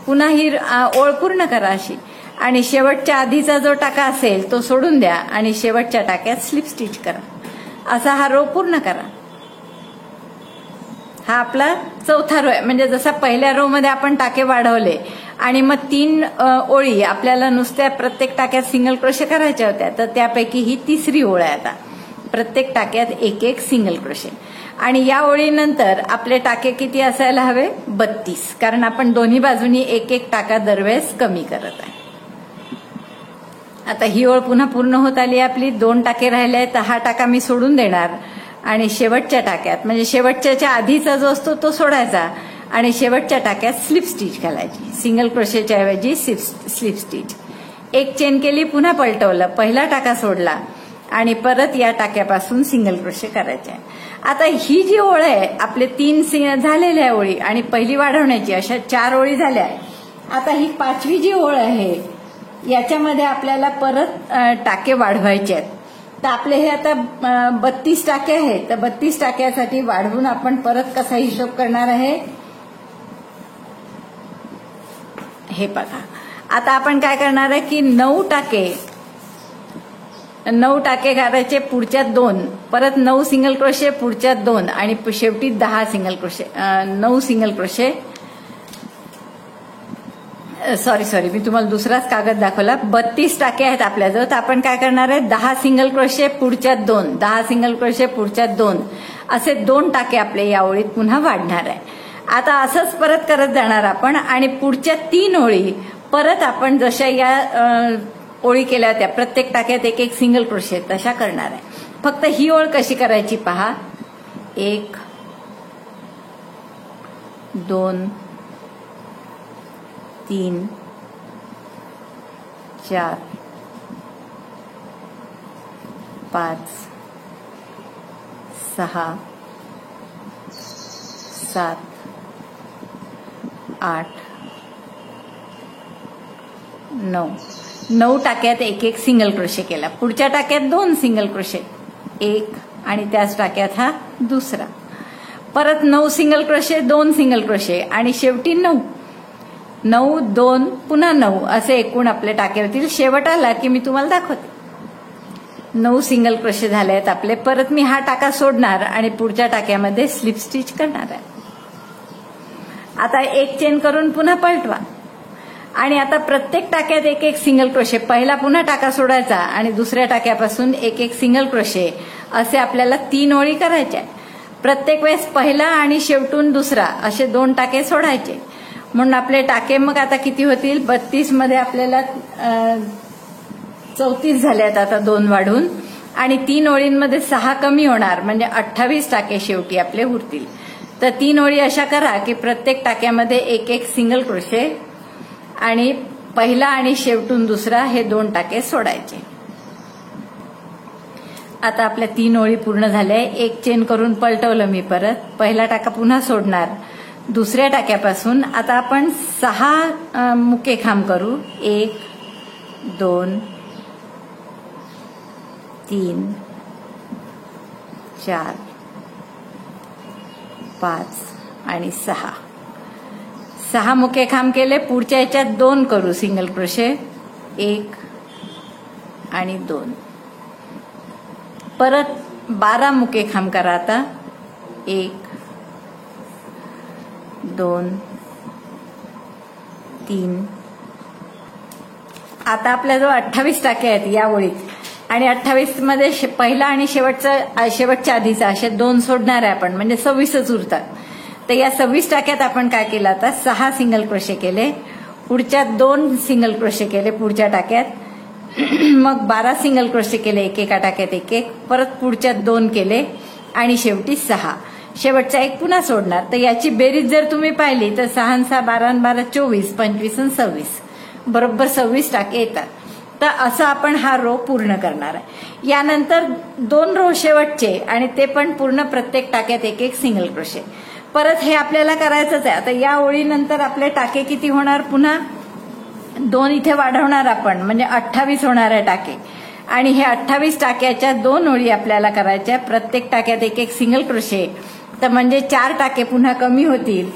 पुन्हा ही ओळ पूर्ण करा अशी आणि शेवटच्या आधीचा जो टाका असेल तो सोडून द्या आणि शेवटच्या टाक्यात स्लिप स्टिच करा. असा हा रो पूर्ण करा. हा आपला चौथा रो आहे. म्हणजे जसा पहिल्या रो मध्ये आपण टाके वाढवले आणि मग 3 ओळी आपल्याला नुसत्या प्रत्येक टाक्यात सिंगल क्रोशे करायच्या होत्या. तर त्यापैकी ही तिसरी ओळ आहे. आता प्रत्येक टाक्यात एक एक सिंगल क्रोशे आणि या ओळीनंतर आपले टाके किती असायला हवे, 32. कारण आपण दोन्ही बाजूनी एक एक टाका दरवेळेस कमी करत आहे. आता ही ओळ पुन्हा पूर्ण होत आली आपली. 2 टाके राहिले आहेत. हा टाका मी सोडून देणार आणि शेवटच्या टाक्यात म्हणजे शेवटच्या आधीचा जो असतो तो सोडायचा आणि शेवटच्या टाक्यात स्लिप स्टिच घालायची. सिंगल क्रोशेच्या ऐवजी स्लिप स्टिच. एक चेन केली, पुन्हा पलटवलं, पहिला टाका सोडला आणि परत या टाक्यापासून सिंगल क्रोशे करायचे. आता ही जी ओळ आहे आपले 3 झालेल्या ओळी आणि पहिली वाढवण्याची अशा 4 ओळी झाल्या. आता ही 5वी जी ओळ आहे याच्यामध्ये आपल्याला परत टाके वाढवायचे आहेत. तर आपले हे आता 32 टाके आहेत. तर 32 टाक्यासाठी वाढवून आपण परत कसा हिशोब करणार आहे हे बघा. आता आपण काय करणार आहे की 9 टाके घालायचे, पुढच्या 2 परत 9 सिंगल क्रोशे, पुढच्या 2 आणि शेवटी 10 single crochet 9 single crochet. Sorry मी तुम्हाला दुसराच कागद दाखवला. 32 टाके आहेत आपल्याजवळ. तर आपण काय करणार आहे 10 सिंगल क्रोशे पुढच्या 2, 10 सिंगल क्रोशे पुढच्या 2 असे 2 टाके आपले या ओळीत पुन्हा वाढणार आहे. आता असंच परत करत जाणार आपण आणि पुढच्या 3 ओळी परत आपण जशा या ओळी केल्या होत्या प्रत्येक टाक्यात एक एक सिंगल क्रोशे तशा करणार आहे. फक्त ही ओळ कशी करायची पहा. 1 2 3 4 5 6 7 8 9 टाक्यात एक एक सिंगल क्रोशे केला. पुढच्या टाक्यात 2 सिंगल क्रोशे, 1 आणि त्याच टाक्यात हा दुसरा. परत 9 सिंगल क्रोशे, 2 सिंगल क्रोशे आणि शेवटी 9, 9, 2, पुन्हा 9 असे एकूण आपले टाके होतील. शेवट आला की मी तुम्हाला दाखवते. 9 सिंगल क्रोशे झाले आहेत आपले. परत मी हा टाका सोडणार आणि पुढच्या टाक्यामध्ये स्लिप स्टिच करणार आहे. आता एक चेन करून पुन्हा पलटवा आणि आता प्रत्येक टाक्यात एक एक सिंगल क्रोशे. पहिला पुन्हा टाका सोडायचा आणि दुसऱ्या टाक्यापासून एक एक सिंगल क्रोशे असे आपल्याला 3 ओळी करायच्या. प्रत्येक वेळेस पहिला आणि शेवटून दुसरा असे 2 टाके सोडायचे. म्हणून आपले टाके मग आता किती होतील? 32 मध्ये आपल्याला 34 झाले आहेत आता 2 वाढून, आणि 3 ओळींमध्ये 6 कमी होणार म्हणजे 28 टाके शेवटी आपले उरतील. तर 3 ओळी अशा करा की प्रत्येक टाक्यामध्ये एक एक सिंगल क्रोशे आणि पहिला आणि शेवटून दुसरा हे 2 टाके सोडायचे. आता आपल्या 3 ओळी पूर्ण झाल्या. एक चेन करून पलटवलं मी. परत पहिला टाका पुन्हा सोडणार दुसऱ्या टाक्यापासून. आता आपण 6 मुके खांब करू. 1, 2, 3, 4, 5 आणि 6 मुके खांब केले. पुढच्या याच्यात 2 करू सिंगल क्रोशे. 1 आणि 2. परत 12 मुके खांब करा. आता 1, 2, 3. आता आपल्याजवळ 28 टाके आहेत या ओळीत आणि 28 मध्ये पहिला आणि शेवटच्या आधीचा असे 2 सोडणार आहे आपण, म्हणजे 26च उरतात. तर या 26 टाक्यात आपण काय केलं? आता 6 सिंगल क्रोशे केले. पुढच्या 2 सिंगल क्रोशे केले पुढच्या टाक्यात. मग 12 सिंगल क्रोशे केले एकेका टाक्यात एक एक. परत पुढच्या 2 केले आणि शेवटी 6. शेवटचा एक पुन्हा सोडणार. तर याची बेरीज जर तुम्ही पाहिली तर 6 6 12 12 24 25 आणि 26 बरोबर 26 टाके येतात. तर असं आपण हा रो पूर्ण करणार आहे. यानंतर 2 रो शेवटचे आणि ते पण पूर्ण प्रत्येक टाक्यात एक एक सिंगल क्रोशे. परत हे आपल्याला करायचंच आहे. आता या ओळीनंतर आपले टाके किती होणार? पुन्हा 2 इथे वाढवणार आपण, म्हणजे 28 होणार आहे टाके. आणि हे 28 टाक्याच्या 2 ओळी आपल्याला करायच्या. प्रत्येक टाक्यात एक एक सिंगल क्रोशे. तर म्हणजे 4 टाके पुन्हा कमी होतील,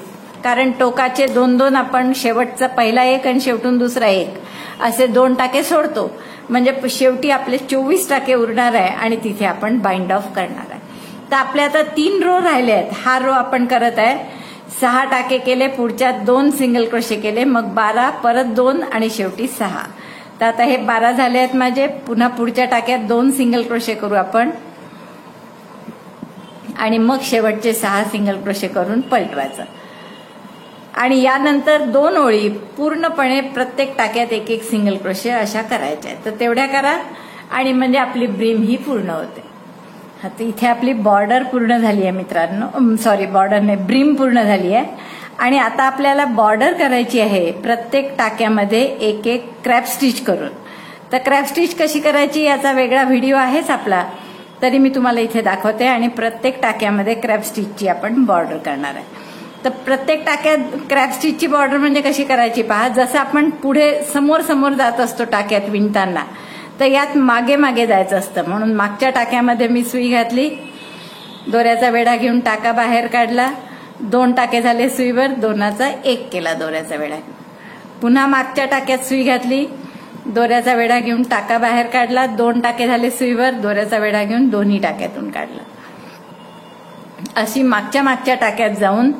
कारण टोकाचे 2-2 आपण शेवटचा पहिला एक आणि शेवटून दुसरा एक असे 2 टाके सोडतो. म्हणजे शेवटी आपले 24 टाके उरणार आहे आणि तिथे आपण बाइंड ऑफ करणार आहे. तर आपले आता 3 रो राहिले आहेत. हा रो आपण करत आहे. 6 टाके केले, पुढच्या 2 सिंगल क्रोशे केले, मग 12, परत 2 आणि शेवटी 6. तर आता हे 12 झाले आहेत माझे. पुन्हा पुढच्या टाक्यात 2 सिंगल क्रोशे करू आपण आणि मग शेवटचे 6 सिंगल क्रोशे करून पलटवायचं. आणि यानंतर 2 ओळी पूर्णपणे प्रत्येक टाक्यात एक एक सिंगल क्रोशे अशा करायच्या. तर तेवढ्या करा आणि म्हणजे आपली ब्रीम ही पूर्ण होते. आता इथे आपली बॉर्डर पूर्ण झाली आहे मित्रांनो. सॉरी, बॉर्डर नाही, ब्रीम पूर्ण झाली आहे. आणि आता आपल्याला बॉर्डर करायची आहे प्रत्येक टाक्यामध्ये एक एक क्रॅप स्टिच करून. तर क्रॅप स्टिच कशी करायची याचा वेगळा व्हिडिओ आहेच आपला, तरी मी तुम्हाला इथे दाखवते. आणि प्रत्येक टाक्यामध्ये क्रॅप स्टिचची आपण बॉर्डर करणार आहे. तर प्रत्येक टाक्यात क्रॅप स्टिचची बॉर्डर म्हणजे कशी करायची पहा. जसं आपण पुढे समोर समोर जात असतो टाक्यात विणताना, तर यात मागे मागे जायचं असतं. म्हणून मागच्या टाक्यामध्ये मी सुई घातली, दोऱ्याचा वेढा घेऊन टाका बाहेर काढला, 2 टाके झाले सुईवर, 2चा 1 केला दोऱ्याचा वेढा. पुन्हा मागच्या टाक्यात सुई घातली, दोऱ्याचा वेढा घेऊन टाका बाहेर काढला, 2 टाके झाले सुईवर, दोऱ्याचा वेढा घेऊन दोन्ही टाक्यातून काढला. अशी मागच्या टाक्यात जाऊन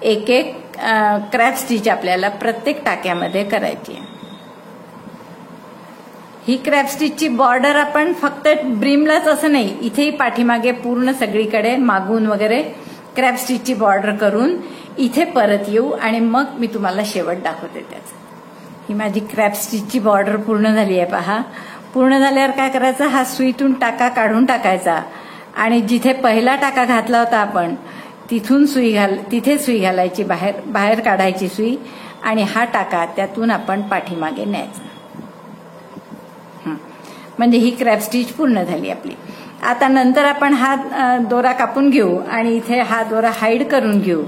एक एक क्रॅप स्टिच आपल्याला प्रत्येक टाक्यामध्ये करायची आहे. ही क्रॅप स्टिचची बॉर्डर आपण फक्त ब्रीमलाच असं नाही, इथेही पाठीमागे पूर्ण सगळीकडे मागून वगैरे क्रॅप स्टिचची बॉर्डर करून इथे परत येऊ आणि मग मी तुम्हाला शेवट दाखवते त्याचं. ही माझी क्रॅप स्टिचची बॉर्डर पूर्ण झाली आहे पहा. पूर्ण झाल्यावर काय करायचं, हा सुईतून टाका काढून टाकायचा आणि जिथे पहिला टाका घातला होता आपण तिथे सुई घालायची, बाहेर काढायची सुई आणि हा टाका त्यातून आपण पाठीमागे न्यायचा. म्हणजे ही क्रॅप स्टिच पूर्ण झाली आपली. आता नंतर आपण हा दोरा कापून घेऊ आणि इथे हा दोरा हाईड करून घेऊ.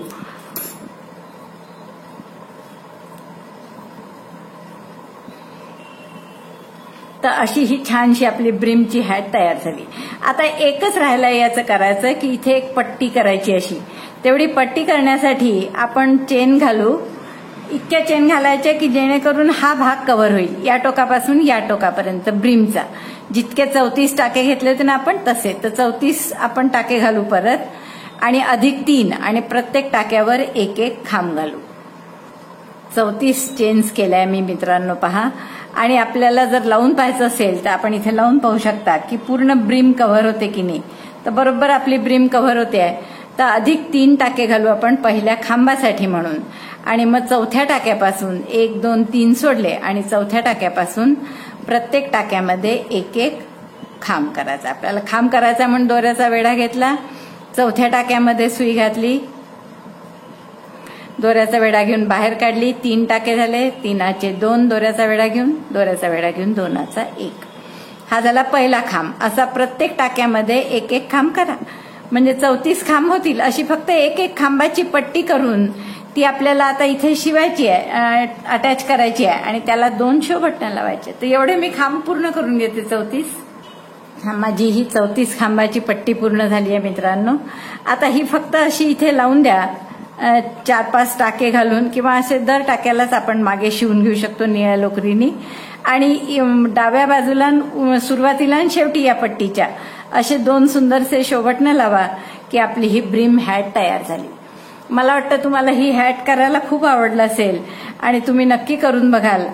तर तर अशी ही छानशी आपली ब्रीमची हॅट तयार झाली. आता एकच राहिलं याचं करायचं की इथे एक पट्टी करायची अशी. तेवढी पट्टी करण्यासाठी आपण चेन घालू. इतक्या चेन घालायच्या की जेणेकरून हा भाग कव्हर होईल या टोकापासून या टोकापर्यंत ब्रीमचा. जितके 34 टाके घेतले होते ना आपण तसे, तर 34 आपण टाके घालू परत आणि अधिक 3 आणि प्रत्येक टाक्यावर एक एक खांब घालू. 34 चेन्स केल्या मी मित्रांनो पहा. आणि आपल्याला जर लावून पाहायचं असेल तर आपण इथे लावून पाहू शकता की पूर्ण ब्रीम कव्हर होते की नाही. तर बरोबर आपली ब्रीम कव्हर होते आहे. तर अधिक 3 टाके घालू आपण पहिल्या खांबासाठी म्हणून. आणि मग चौथ्या टाक्यापासून 1 2 3 सोडले आणि चौथ्या टाक्यापासून प्रत्येक टाक्यामध्ये एक एक खांब करायचा. आपल्याला खांब करायचा म्हणून दोऱ्याचा वेढा घेतला. चौथ्या टाक्यामध्ये सुई घातली. दोऱ्याचा वेढा घेऊन बाहेर काढली. 3 टाके झाले. 3चे 2 दोऱ्याचा वेढा घेऊन 2चा 1. हा झाला पहिला खांब. असा प्रत्येक टाक्यामध्ये एक एक खांब करा. म्हणजे 34 खांब होतील. अशी फक्त एक एक खांबाची पट्टी करून ती आपल्याला आता इथे शिवायची आहे, अटॅच करायची आहे आणि त्याला 2 शो बटणं लावायचे. तर एवढे मी खांब पूर्ण करून घेते. 34. माझी ही 34 खांबाची पट्टी पूर्ण झाली आहे मित्रांनो. आता ही फक्त अशी इथे लावून द्या. 4-5 टाके घालून किंवा असे दर टाक्यालाच आपण मागे शिवून घेऊ शकतो निळ्या लोकरीनी. आणि डाव्या बाजूला सुरुवातीला आणि शेवटी या पट्टीच्या असे 2 सुंदरसे शोबटणं लावा की आपली ही ब्रीम हॅट तयार झाली. मला वाटतं तुम्हाला ही हॅट करायला खूप आवडलं असेल आणि तुम्ही नक्की करून बघाल.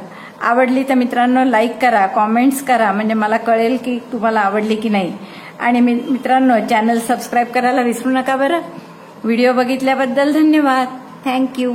आवडली तर मित्रांनो लाईक करा, कॉमेंट्स करा, म्हणजे मला कळेल की तुम्हाला आवडली की नाही. आणि मित्रांनो चॅनल सबस्क्राईब करायला विसरू नका बरं. व्हिडिओ बघितल्याबद्दल धन्यवाद. थँक्यू.